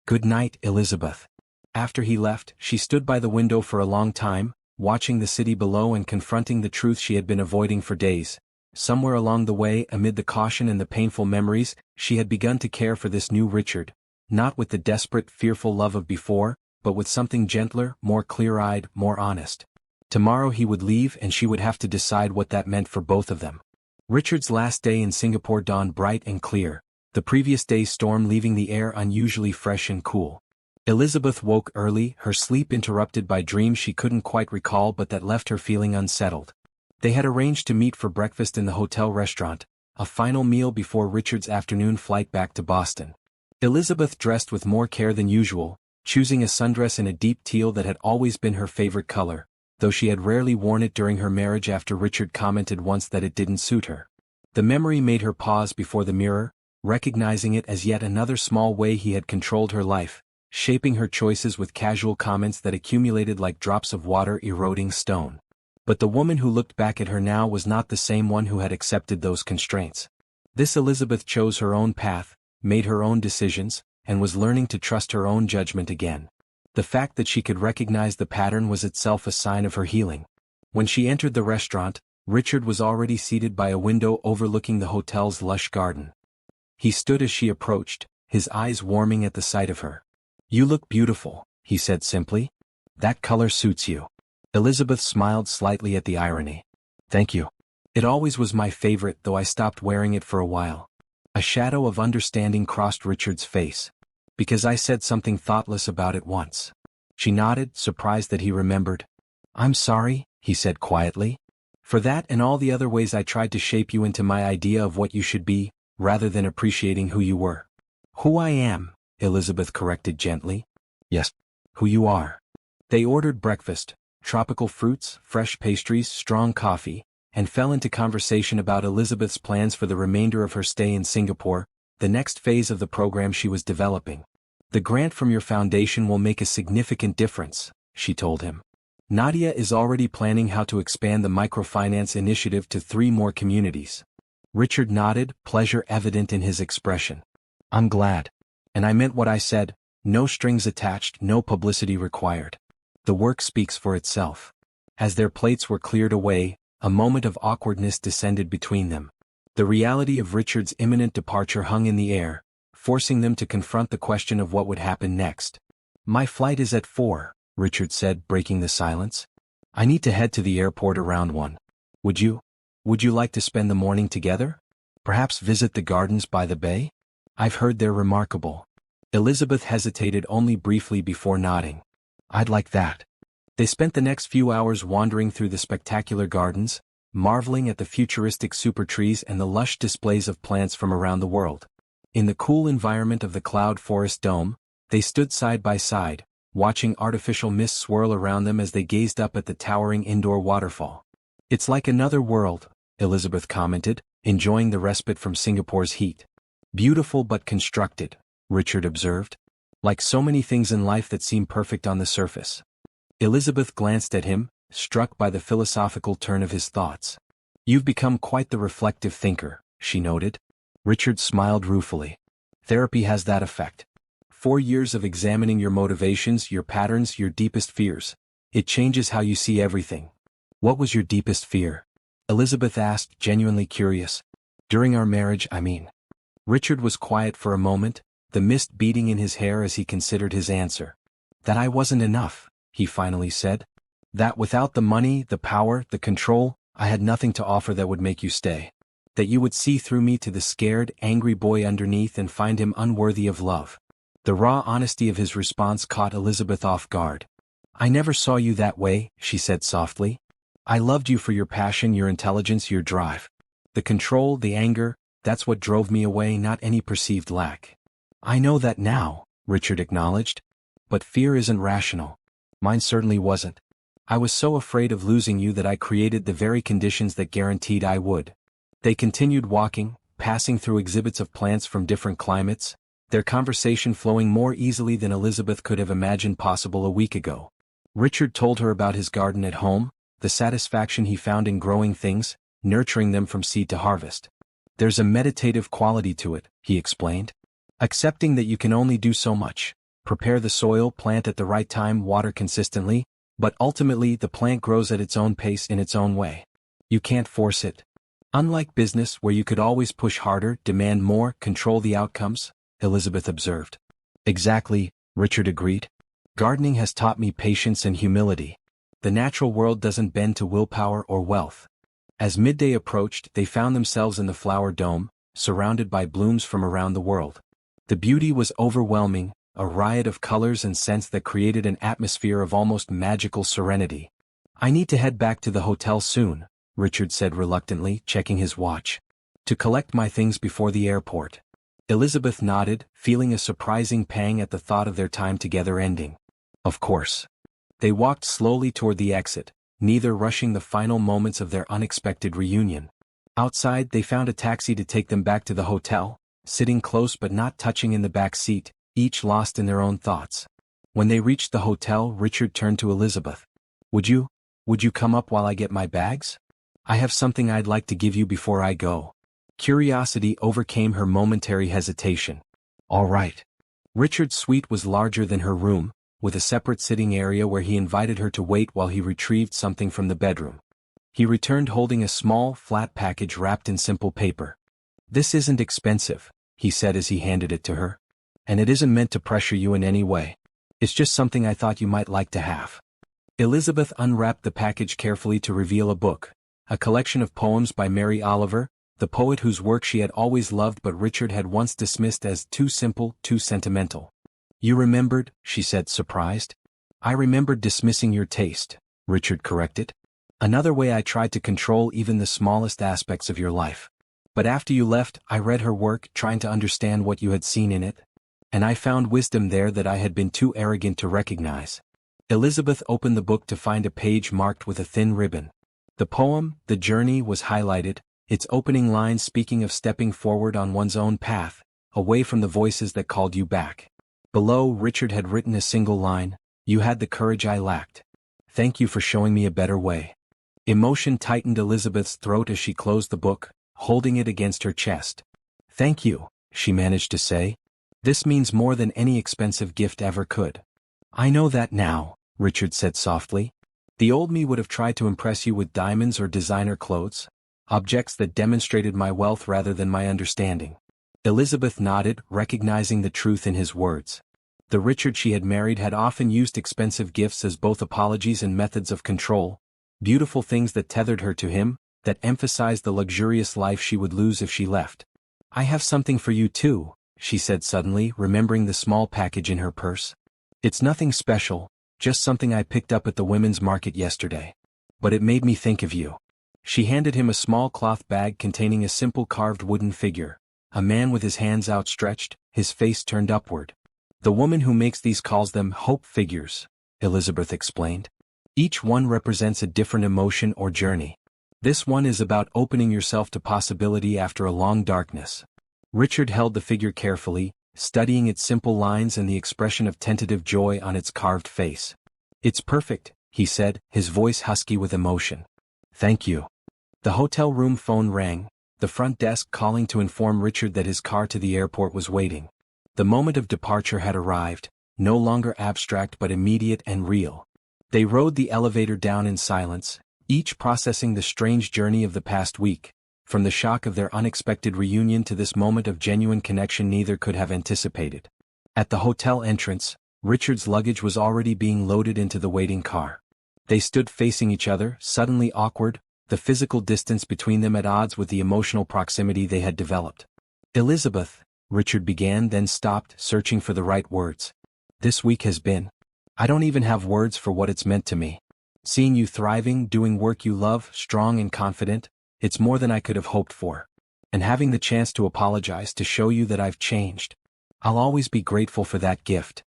"Good night, Elizabeth." After he left, she stood by the window for a long time, watching the city below and confronting the truth she had been avoiding for days. Somewhere along the way, amid the caution and the painful memories, she had begun to care for this new Richard, not with the desperate, fearful love of before, but with something gentler, more clear-eyed, more honest. Tomorrow he would leave and she would have to decide what that meant for both of them. Richard's last day in Singapore dawned bright and clear, the previous day's storm leaving the air unusually fresh and cool. Elizabeth woke early, her sleep interrupted by dreams she couldn't quite recall but that left her feeling unsettled. They had arranged to meet for breakfast in the hotel restaurant, a final meal before Richard's afternoon flight back to Boston. Elizabeth dressed with more care than usual, choosing a sundress in a deep teal that had always been her favorite color, though she had rarely worn it during her marriage after Richard commented once that it didn't suit her. The memory made her pause before the mirror, recognizing it as yet another small way he had controlled her life, shaping her choices with casual comments that accumulated like drops of water eroding stone. But the woman who looked back at her now was not the same one who had accepted those constraints. This Elizabeth chose her own path, made her own decisions, and was learning to trust her own judgment again. The fact that she could recognize the pattern was itself a sign of her healing. When she entered the restaurant, Richard was already seated by a window overlooking the hotel's lush garden. He stood as she approached, his eyes warming at the sight of her. "You look beautiful," he said simply. "That color suits you." Elizabeth smiled slightly at the irony. "Thank you. It always was my favorite, though I stopped wearing it for a while." A shadow of understanding crossed Richard's face. "Because I said something thoughtless about it once." She nodded, surprised that he remembered. "I'm sorry," he said quietly. "For that and all the other ways I tried to shape you into my idea of what you should be, rather than appreciating who you were." "Who I am," Elizabeth corrected gently. "Yes, who you are." They ordered breakfast, tropical fruits, fresh pastries, strong coffee, and fell into conversation about Elizabeth's plans for the remainder of her stay in Singapore, the next phase of the program she was developing. "The grant from your foundation will make a significant difference," she told him. "Nadia is already planning how to expand the microfinance initiative to 3 more communities." Richard nodded, pleasure evident in his expression. "I'm glad. And I meant what I said, no strings attached, no publicity required. The work speaks for itself." As their plates were cleared away, a moment of awkwardness descended between them. The reality of Richard's imminent departure hung in the air, forcing them to confront the question of what would happen next. "My flight is at 4, Richard said, breaking the silence. "I need to head to the airport around 1. Would you like to spend the morning together? Perhaps visit the gardens by the bay? I've heard they're remarkable." Elizabeth hesitated only briefly before nodding. "I'd like that." They spent the next few hours wandering through the spectacular gardens, marveling at the futuristic super trees and the lush displays of plants from around the world. In the cool environment of the cloud forest dome, they stood side by side, watching artificial mist swirl around them as they gazed up at the towering indoor waterfall. "It's like another world," Elizabeth commented, enjoying the respite from Singapore's heat. "Beautiful but constructed," Richard observed. "Like so many things in life that seem perfect on the surface." Elizabeth glanced at him, struck by the philosophical turn of his thoughts. "You've become quite the reflective thinker," she noted. Richard smiled ruefully. "Therapy has that effect. 4 years of examining your motivations, your patterns, your deepest fears. It changes how you see everything." "What was your deepest fear?" Elizabeth asked, genuinely curious. "During our marriage, I mean." Richard was quiet for a moment, the mist beating in his hair as he considered his answer. "That I wasn't enough," he finally said. "That without the money, the power, the control, I had nothing to offer that would make you stay. That you would see through me to the scared, angry boy underneath and find him unworthy of love." The raw honesty of his response caught Elizabeth off guard. "I never saw you that way," she said softly. "I loved you for your passion, your intelligence, your drive. The control, the anger, that's what drove me away, not any perceived lack." "I know that now," Richard acknowledged. "But fear isn't rational. Mine certainly wasn't. I was so afraid of losing you that I created the very conditions that guaranteed I would." They continued walking, passing through exhibits of plants from different climates, their conversation flowing more easily than Elizabeth could have imagined possible a week ago. Richard told her about his garden at home, the satisfaction he found in growing things, nurturing them from seed to harvest. There's a meditative quality to it, he explained. Accepting that you can only do so much. Prepare the soil, plant at the right time, water consistently, but ultimately the plant grows at its own pace in its own way. You can't force it. Unlike business where you could always push harder, demand more, control the outcomes, Elizabeth observed. Exactly, Richard agreed. Gardening has taught me patience and humility. The natural world doesn't bend to willpower or wealth. As midday approached, they found themselves in the flower dome, surrounded by blooms from around the world. The beauty was overwhelming, a riot of colors and scents that created an atmosphere of almost magical serenity. I need to head back to the hotel soon, Richard said reluctantly, checking his watch. To collect my things before the airport. Elizabeth nodded, feeling a surprising pang at the thought of their time together ending. Of course. They walked slowly toward the exit, neither rushing the final moments of their unexpected reunion. Outside, they found a taxi to take them back to the hotel, sitting close but not touching in the back seat, each lost in their own thoughts. When they reached the hotel, Richard turned to Elizabeth. Would you come up while I get my bags? I have something I'd like to give you before I go. Curiosity overcame her momentary hesitation. All right. Richard's suite was larger than her room, with a separate sitting area where he invited her to wait while he retrieved something from the bedroom. He returned holding a small, flat package wrapped in simple paper. This isn't expensive, he said as he handed it to her. And it isn't meant to pressure you in any way. It's just something I thought you might like to have. Elizabeth unwrapped the package carefully to reveal a book, a collection of poems by Mary Oliver, the poet whose work she had always loved but Richard had once dismissed as too simple, too sentimental. You remembered, she said, surprised. I remembered dismissing your taste, Richard corrected. Another way I tried to control even the smallest aspects of your life. But after you left, I read her work, trying to understand what you had seen in it. And I found wisdom there that I had been too arrogant to recognize. Elizabeth opened the book to find a page marked with a thin ribbon. The poem, The Journey, was highlighted, its opening line speaking of stepping forward on one's own path, away from the voices that called you back. Below, Richard had written a single line, You had the courage I lacked. Thank you for showing me a better way. Emotion tightened Elizabeth's throat as she closed the book, holding it against her chest. Thank you, she managed to say. This means more than any expensive gift ever could. I know that now, Richard said softly. The old me would have tried to impress you with diamonds or designer clothes, objects that demonstrated my wealth rather than my understanding. Elizabeth nodded, recognizing the truth in his words. The Richard she had married had often used expensive gifts as both apologies and methods of control, beautiful things that tethered her to him, that emphasized the luxurious life she would lose if she left. I have something for you too, she said suddenly, remembering the small package in her purse. It's nothing special, just something I picked up at the women's market yesterday. But it made me think of you. She handed him a small cloth bag containing a simple carved wooden figure, a man with his hands outstretched, his face turned upward. The woman who makes these calls them hope figures, Elizabeth explained. Each one represents a different emotion or journey. This one is about opening yourself to possibility after a long darkness. Richard held the figure carefully, studying its simple lines and the expression of tentative joy on its carved face. It's perfect, he said, his voice husky with emotion. Thank you. The hotel room phone rang, the front desk calling to inform Richard that his car to the airport was waiting. The moment of departure had arrived, no longer abstract but immediate and real. They rode the elevator down in silence, each processing the strange journey of the past week. From the shock of their unexpected reunion to this moment of genuine connection neither could have anticipated. At the hotel entrance, Richard's luggage was already being loaded into the waiting car. They stood facing each other, suddenly awkward, the physical distance between them at odds with the emotional proximity they had developed. Elizabeth, Richard began, then stopped, searching for the right words. This week has been. I don't even have words for what it's meant to me. Seeing you thriving, doing work you love, strong and confident, it's more than I could have hoped for. And having the chance to apologize, to show you that I've changed. I'll always be grateful for that gift.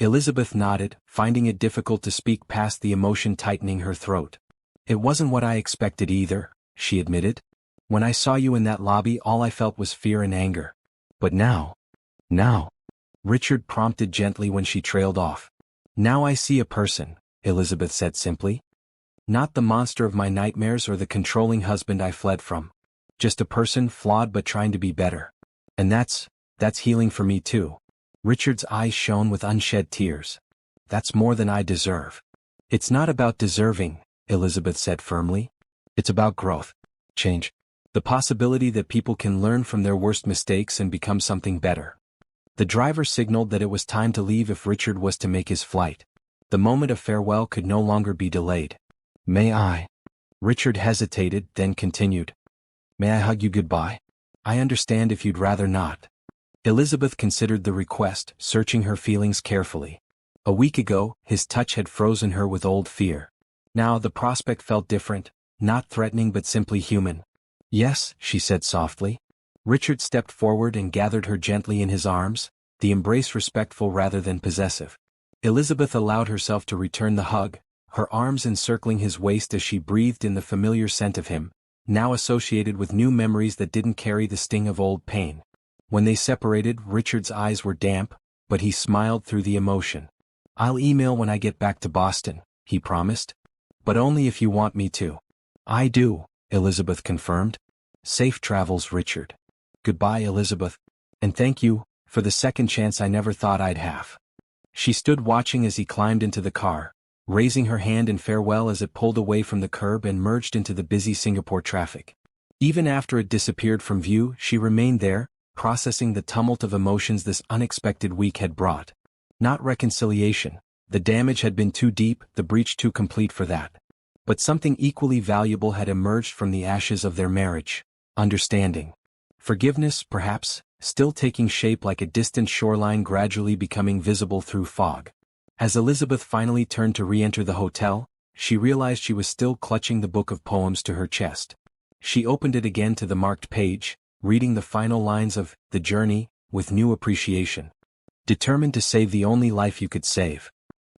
Elizabeth nodded, finding it difficult to speak past the emotion tightening her throat. It wasn't what I expected either, she admitted. When I saw you in that lobby, all I felt was fear and anger. But now, Richard prompted gently when she trailed off. Now I see a person, Elizabeth said simply. Not the monster of my nightmares or the controlling husband I fled from. Just a person flawed but trying to be better. And that's healing for me too. Richard's eyes shone with unshed tears. That's more than I deserve. It's not about deserving, Elizabeth said firmly. It's about growth. Change. The possibility that people can learn from their worst mistakes and become something better. The driver signaled that it was time to leave if Richard was to make his flight. The moment of farewell could no longer be delayed. May I? Richard hesitated, then continued. May I hug you goodbye? I understand if you'd rather not. Elizabeth considered the request, searching her feelings carefully. A week ago, his touch had frozen her with old fear. Now the prospect felt different, not threatening but simply human. Yes, she said softly. Richard stepped forward and gathered her gently in his arms, the embrace respectful rather than possessive. Elizabeth allowed herself to return the hug, her arms encircling his waist as she breathed in the familiar scent of him, now associated with new memories that didn't carry the sting of old pain. When they separated, Richard's eyes were damp, but he smiled through the emotion. I'll email when I get back to Boston, he promised. But only if you want me to. I do, Elizabeth confirmed. Safe travels, Richard. Goodbye, Elizabeth. And thank you, for the second chance I never thought I'd have. She stood watching as he climbed into the car, raising her hand in farewell as it pulled away from the curb and merged into the busy Singapore traffic. Even after it disappeared from view, she remained there, processing the tumult of emotions this unexpected week had brought. Not reconciliation. The damage had been too deep, the breach too complete for that. But something equally valuable had emerged from the ashes of their marriage. Understanding. Forgiveness, perhaps, still taking shape like a distant shoreline gradually becoming visible through fog. As Elizabeth finally turned to re-enter the hotel, she realized she was still clutching the book of poems to her chest. She opened it again to the marked page, reading the final lines of The Journey, with new appreciation. Determined to save the only life you could save.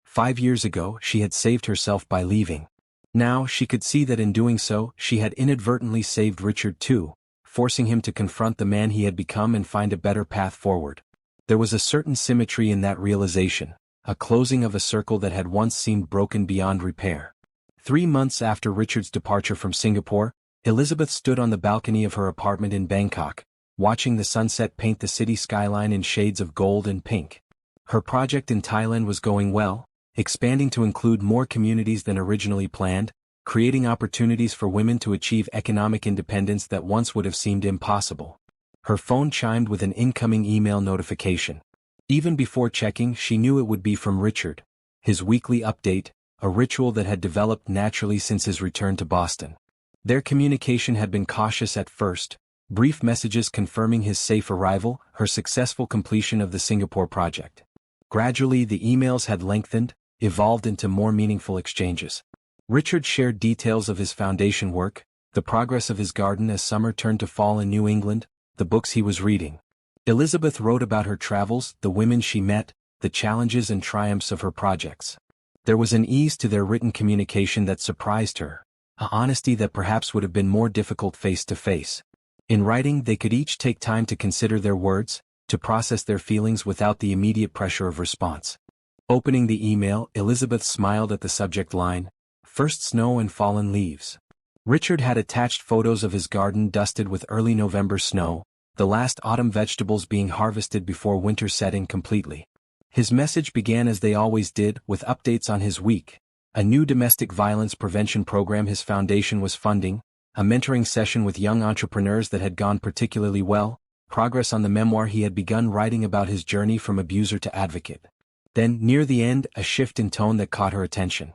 5 years ago, she had saved herself by leaving. Now, she could see that in doing so, she had inadvertently saved Richard too, forcing him to confront the man he had become and find a better path forward. There was a certain symmetry in that realization, a closing of a circle that had once seemed broken beyond repair. 3 months after Richard's departure from Singapore, Elizabeth stood on the balcony of her apartment in Bangkok, watching the sunset paint the city skyline in shades of gold and pink. Her project in Thailand was going well, expanding to include more communities than originally planned, creating opportunities for women to achieve economic independence that once would have seemed impossible. Her phone chimed with an incoming email notification. Even before checking, she knew it would be from Richard. His weekly update, a ritual that had developed naturally since his return to Boston. Their communication had been cautious at first, brief messages confirming his safe arrival, her successful completion of the Singapore project. Gradually the emails had lengthened, evolved into more meaningful exchanges. Richard shared details of his foundation work, the progress of his garden as summer turned to fall in New England, the books he was reading. Elizabeth wrote about her travels, the women she met, the challenges and triumphs of her projects. There was an ease to their written communication that surprised her, a honesty that perhaps would have been more difficult face to face. In writing, they could each take time to consider their words, to process their feelings without the immediate pressure of response. Opening the email, Elizabeth smiled at the subject line, First Snow and Fallen Leaves. Richard had attached photos of his garden dusted with early November snow, the last autumn vegetables being harvested before winter set in completely. His message began as they always did, with updates on his week, a new domestic violence prevention program his foundation was funding, a mentoring session with young entrepreneurs that had gone particularly well, progress on the memoir he had begun writing about his journey from abuser to advocate. Then, near the end, a shift in tone that caught her attention.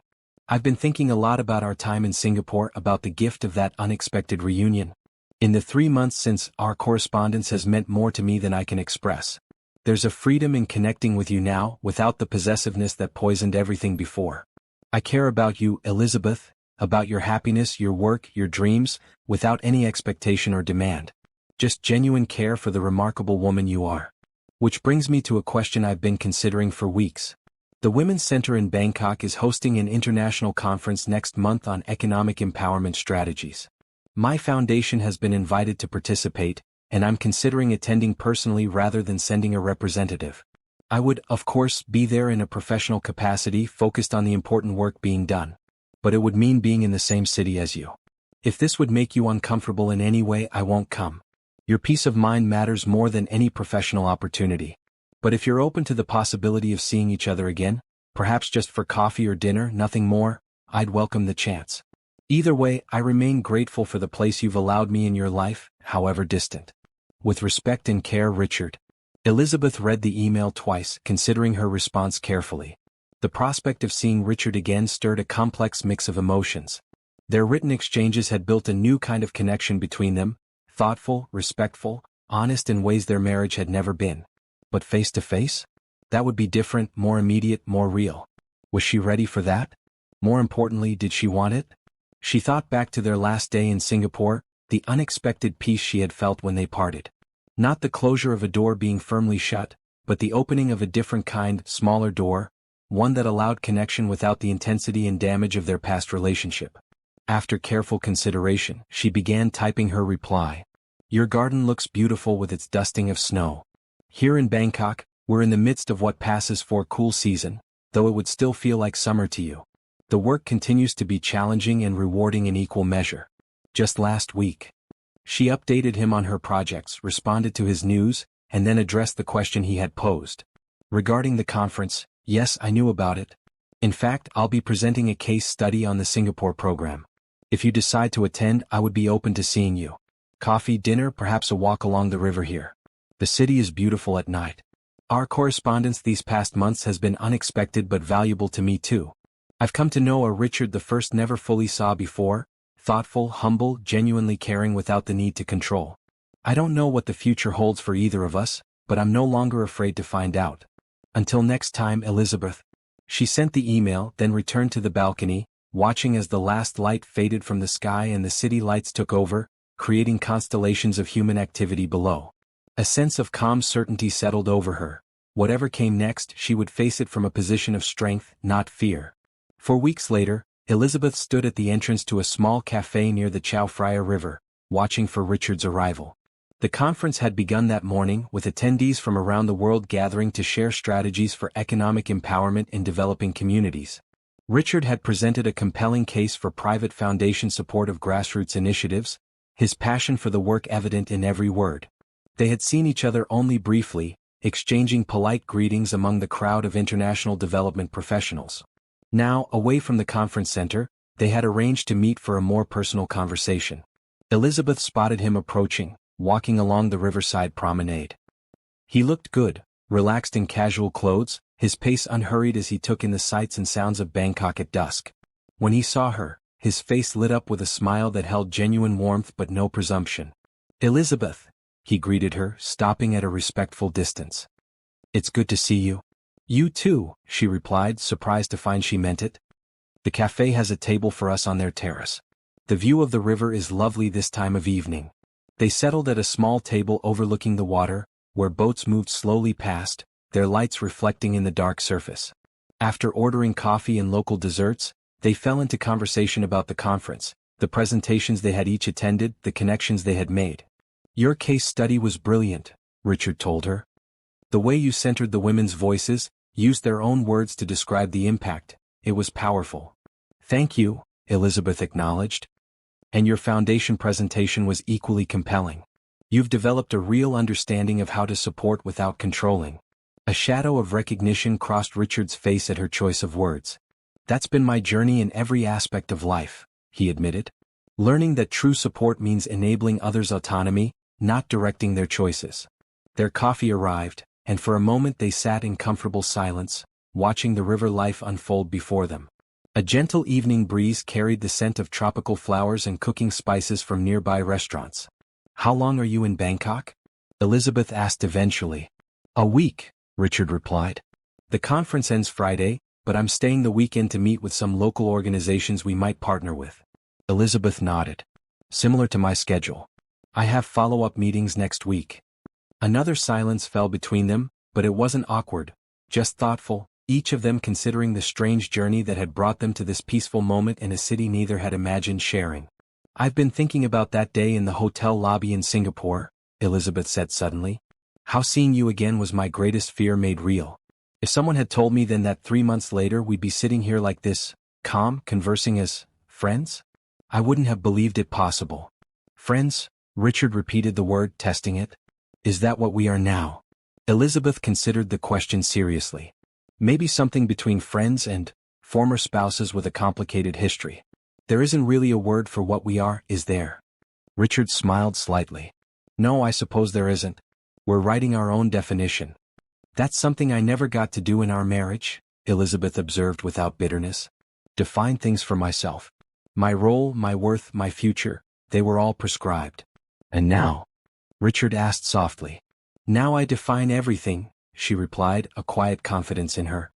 I've been thinking a lot about our time in Singapore, about the gift of that unexpected reunion. In the 3 months since, our correspondence has meant more to me than I can express. There's a freedom in connecting with you now, without the possessiveness that poisoned everything before. I care about you, Elizabeth, about your happiness, your work, your dreams, without any expectation or demand. Just genuine care for the remarkable woman you are. Which brings me to a question I've been considering for weeks. The Women's Center in Bangkok is hosting an international conference next month on economic empowerment strategies. My foundation has been invited to participate, and I'm considering attending personally rather than sending a representative. I would, of course, be there in a professional capacity focused on the important work being done. but it would mean being in the same city as you. If this would make you uncomfortable in any way, I won't come. Your peace of mind matters more than any professional opportunity. But if you're open to the possibility of seeing each other again, perhaps just for coffee or dinner, nothing more, I'd welcome the chance. Either way, I remain grateful for the place you've allowed me in your life, however distant. With respect and care, Richard. Elizabeth read the email twice, considering her response carefully. The prospect of seeing Richard again stirred a complex mix of emotions. Their written exchanges had built a new kind of connection between them, thoughtful, respectful, honest in ways their marriage had never been. But face to face? That would be different, more immediate, more real. Was she ready for that? More importantly, did she want it? She thought back to their last day in Singapore, the unexpected peace she had felt when they parted. Not the closure of a door being firmly shut, but the opening of a different kind, smaller door, one that allowed connection without the intensity and damage of their past relationship. After careful consideration, she began typing her reply. Your garden looks beautiful with its dusting of snow. Here in Bangkok, we're in the midst of what passes for cool season, though it would still feel like summer to you. The work continues to be challenging and rewarding in equal measure. Just last week, she updated him on her projects, responded to his news, and then addressed the question he had posed. Regarding the conference, yes, I knew about it. In fact, I'll be presenting a case study on the Singapore program. If you decide to attend, I would be open to seeing you. Coffee, dinner, perhaps a walk along the river here. The city is beautiful at night. Our correspondence these past months has been unexpected but valuable to me too. I've come to know a Richard the first never fully saw before, thoughtful, humble, genuinely caring without the need to control. I don't know what the future holds for either of us, but I'm no longer afraid to find out. Until next time, Elizabeth. She sent the email, then returned to the balcony, watching as the last light faded from the sky and the city lights took over, creating constellations of human activity below. A sense of calm certainty settled over her. Whatever came next, she would face it from a position of strength, not fear. 4 weeks later, Elizabeth stood at the entrance to a small cafe near the Chao Phraya River, watching for Richard's arrival. The conference had begun that morning, with attendees from around the world gathering to share strategies for economic empowerment in developing communities. Richard had presented a compelling case for private foundation support of grassroots initiatives, his passion for the work evident in every word. They had seen each other only briefly, exchanging polite greetings among the crowd of international development professionals. Now, away from the conference center, they had arranged to meet for a more personal conversation. Elizabeth spotted him approaching, walking along the riverside promenade. He looked good, relaxed in casual clothes, his pace unhurried as he took in the sights and sounds of Bangkok at dusk. When he saw her, his face lit up with a smile that held genuine warmth but no presumption. Elizabeth, he greeted her, stopping at a respectful distance. It's good to see you. You too, she replied, surprised to find she meant it. The cafe has a table for us on their terrace. The view of the river is lovely this time of evening. They settled at a small table overlooking the water, where boats moved slowly past, their lights reflecting in the dark surface. After ordering coffee and local desserts, they fell into conversation about the conference, the presentations they had each attended, the connections they had made. Your case study was brilliant, Richard told her. The way you centered the women's voices, used their own words to describe the impact, it was powerful. Thank you, Elizabeth acknowledged. And your foundation presentation was equally compelling. You've developed a real understanding of how to support without controlling. A shadow of recognition crossed Richard's face at her choice of words. That's been my journey in every aspect of life, he admitted. Learning that true support means enabling others' autonomy, not directing their choices. Their coffee arrived, and for a moment they sat in comfortable silence, watching the river life unfold before them. A gentle evening breeze carried the scent of tropical flowers and cooking spices from nearby restaurants. How long are you in Bangkok? Elizabeth asked eventually. A week, Richard replied. The conference ends Friday, but I'm staying the weekend to meet with some local organizations we might partner with. Elizabeth nodded. Similar to my schedule. I have follow-up meetings next week. Another silence fell between them, but it wasn't awkward, just thoughtful, each of them considering the strange journey that had brought them to this peaceful moment in a city neither had imagined sharing. I've been thinking about that day in the hotel lobby in Singapore, Elizabeth said suddenly. How seeing you again was my greatest fear made real. If someone had told me then that 3 months later we'd be sitting here like this, calm, conversing as friends? I wouldn't have believed it possible. Friends? Richard repeated the word, testing it. Is that what we are now? Elizabeth considered the question seriously. Maybe something between friends and former spouses with a complicated history. There isn't really a word for what we are, is there? Richard smiled slightly. No, I suppose there isn't. We're writing our own definition. That's something I never got to do in our marriage, Elizabeth observed without bitterness. Define things for myself. My role, my worth, my future, they were all prescribed. And now? Richard asked softly. Now I define everything, she replied, a quiet confidence in her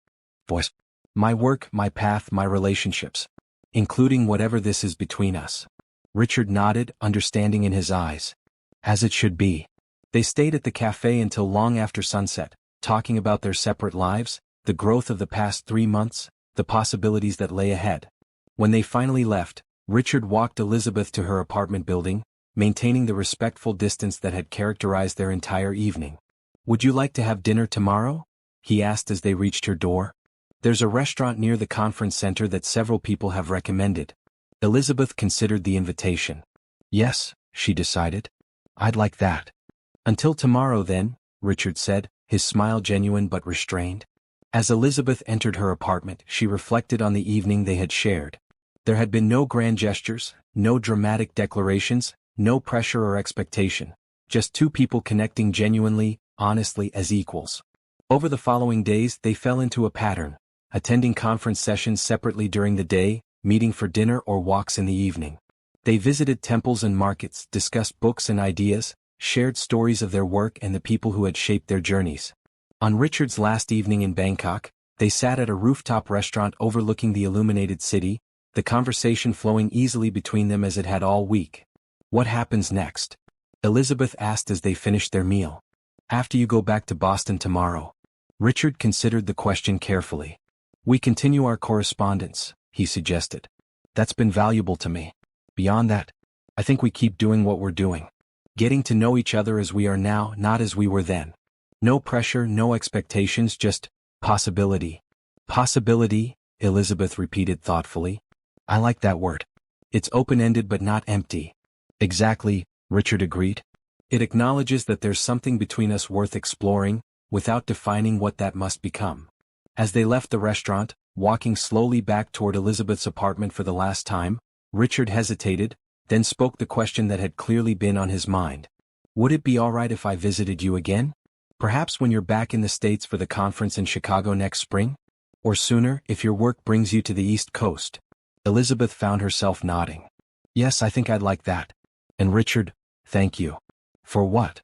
voice. My work, my path, my relationships. Including whatever this is between us. Richard nodded, understanding in his eyes. As it should be. They stayed at the cafe until long after sunset, talking about their separate lives, the growth of the past 3 months, the possibilities that lay ahead. When they finally left, Richard walked Elizabeth to her apartment building, maintaining the respectful distance that had characterized their entire evening. Would you like to have dinner tomorrow? He asked as they reached her door. There's a restaurant near the conference center that several people have recommended. Elizabeth considered the invitation. Yes, she decided. I'd like that. Until tomorrow then, Richard said, his smile genuine but restrained. As Elizabeth entered her apartment, she reflected on the evening they had shared. There had been no grand gestures, no dramatic declarations, no pressure or expectation. Just two people connecting genuinely, honestly as equals. Over the following days they fell into a pattern, attending conference sessions separately during the day, meeting for dinner or walks in the evening. They visited temples and markets, discussed books and ideas, shared stories of their work and the people who had shaped their journeys. On Richard's last evening in Bangkok, they sat at a rooftop restaurant overlooking the illuminated city, the conversation flowing easily between them as it had all week. What happens next? Elizabeth asked as they finished their meal. After you go back to Boston tomorrow. Richard considered the question carefully. We continue our correspondence, he suggested. That's been valuable to me. Beyond that, I think we keep doing what we're doing. Getting to know each other as we are now, not as we were then. No pressure, no expectations, just possibility. Possibility, Elizabeth repeated thoughtfully. I like that word. It's open-ended but not empty. Exactly, Richard agreed. It acknowledges that there's something between us worth exploring, without defining what that must become. As they left the restaurant, walking slowly back toward Elizabeth's apartment for the last time, Richard hesitated, then spoke the question that had clearly been on his mind. Would it be all right if I visited you again? Perhaps when you're back in the States for the conference in Chicago next spring? Or sooner, if your work brings you to the East Coast? Elizabeth found herself nodding. Yes, I think I'd like that. And Richard, thank you. For what?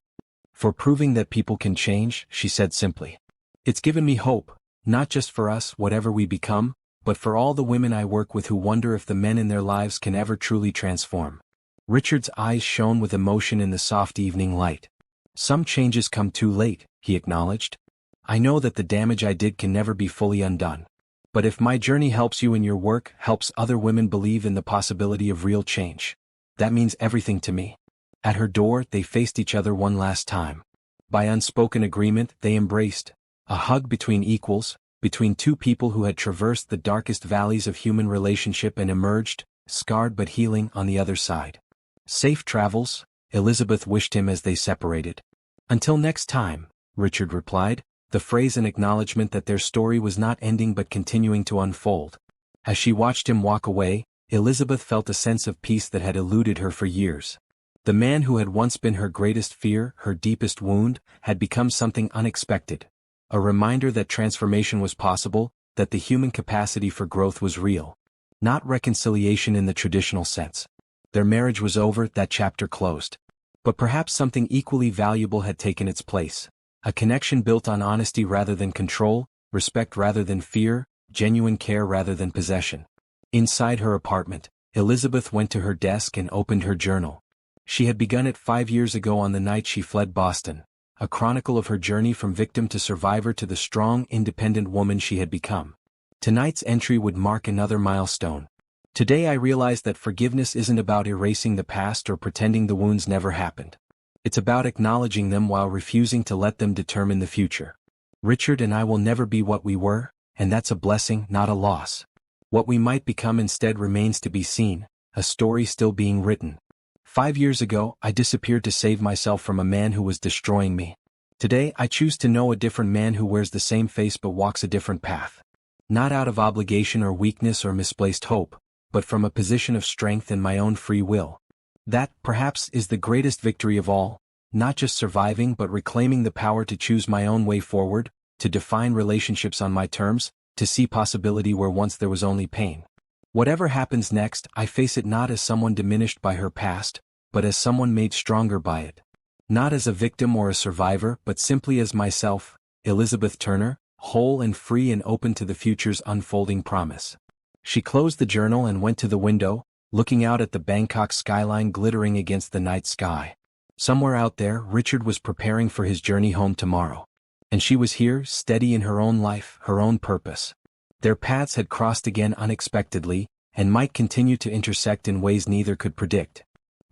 For proving that people can change, she said simply. It's given me hope, not just for us, whatever we become, but for all the women I work with who wonder if the men in their lives can ever truly transform. Richard's eyes shone with emotion in the soft evening light. Some changes come too late, he acknowledged. I know that the damage I did can never be fully undone. But if my journey helps you in your work, helps other women believe in the possibility of real change, that means everything to me. At her door, they faced each other one last time. By unspoken agreement, they embraced. A hug between equals, between two people who had traversed the darkest valleys of human relationship and emerged, scarred but healing, on the other side. Safe travels, Elizabeth wished him as they separated. Until next time, Richard replied, the phrase an acknowledgement that their story was not ending but continuing to unfold. As she watched him walk away, Elizabeth felt a sense of peace that had eluded her for years. The man who had once been her greatest fear, her deepest wound, had become something unexpected. A reminder that transformation was possible, that the human capacity for growth was real. Not reconciliation in the traditional sense. Their marriage was over, that chapter closed. But perhaps something equally valuable had taken its place. A connection built on honesty rather than control, respect rather than fear, genuine care rather than possession. Inside her apartment, Elizabeth went to her desk and opened her journal. She had begun it 5 years ago on the night she fled Boston, a chronicle of her journey from victim to survivor to the strong, independent woman she had become. Tonight's entry would mark another milestone. Today I realized that forgiveness isn't about erasing the past or pretending the wounds never happened. It's about acknowledging them while refusing to let them determine the future. Richard and I will never be what we were, and that's a blessing, not a loss. What we might become instead remains to be seen, a story still being written. 5 years ago, I disappeared to save myself from a man who was destroying me. Today, I choose to know a different man who wears the same face but walks a different path. Not out of obligation or weakness or misplaced hope, but from a position of strength and my own free will. That, perhaps, is the greatest victory of all, not just surviving but reclaiming the power to choose my own way forward, to define relationships on my terms, to see possibility where once there was only pain. Whatever happens next, I face it not as someone diminished by her past, but as someone made stronger by it. Not as a victim or a survivor, but simply as myself, Elizabeth Turner, whole and free and open to the future's unfolding promise. She closed the journal and went to the window, looking out at the Bangkok skyline glittering against the night sky. Somewhere out there, Richard was preparing for his journey home tomorrow. And she was here, steady in her own life, her own purpose. Their paths had crossed again unexpectedly, and might continue to intersect in ways neither could predict.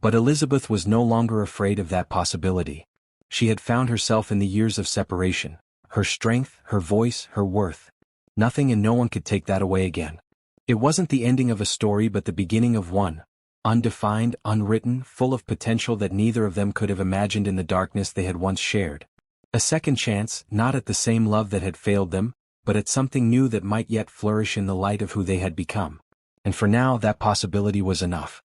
But Elizabeth was no longer afraid of that possibility. She had found herself in the years of separation, her strength, her voice, her worth. Nothing and no one could take that away again. It wasn't the ending of a story but the beginning of one, undefined, unwritten, full of potential that neither of them could have imagined in the darkness they had once shared. A second chance, not at the same love that had failed them, but at something new that might yet flourish in the light of who they had become. And for now that possibility was enough.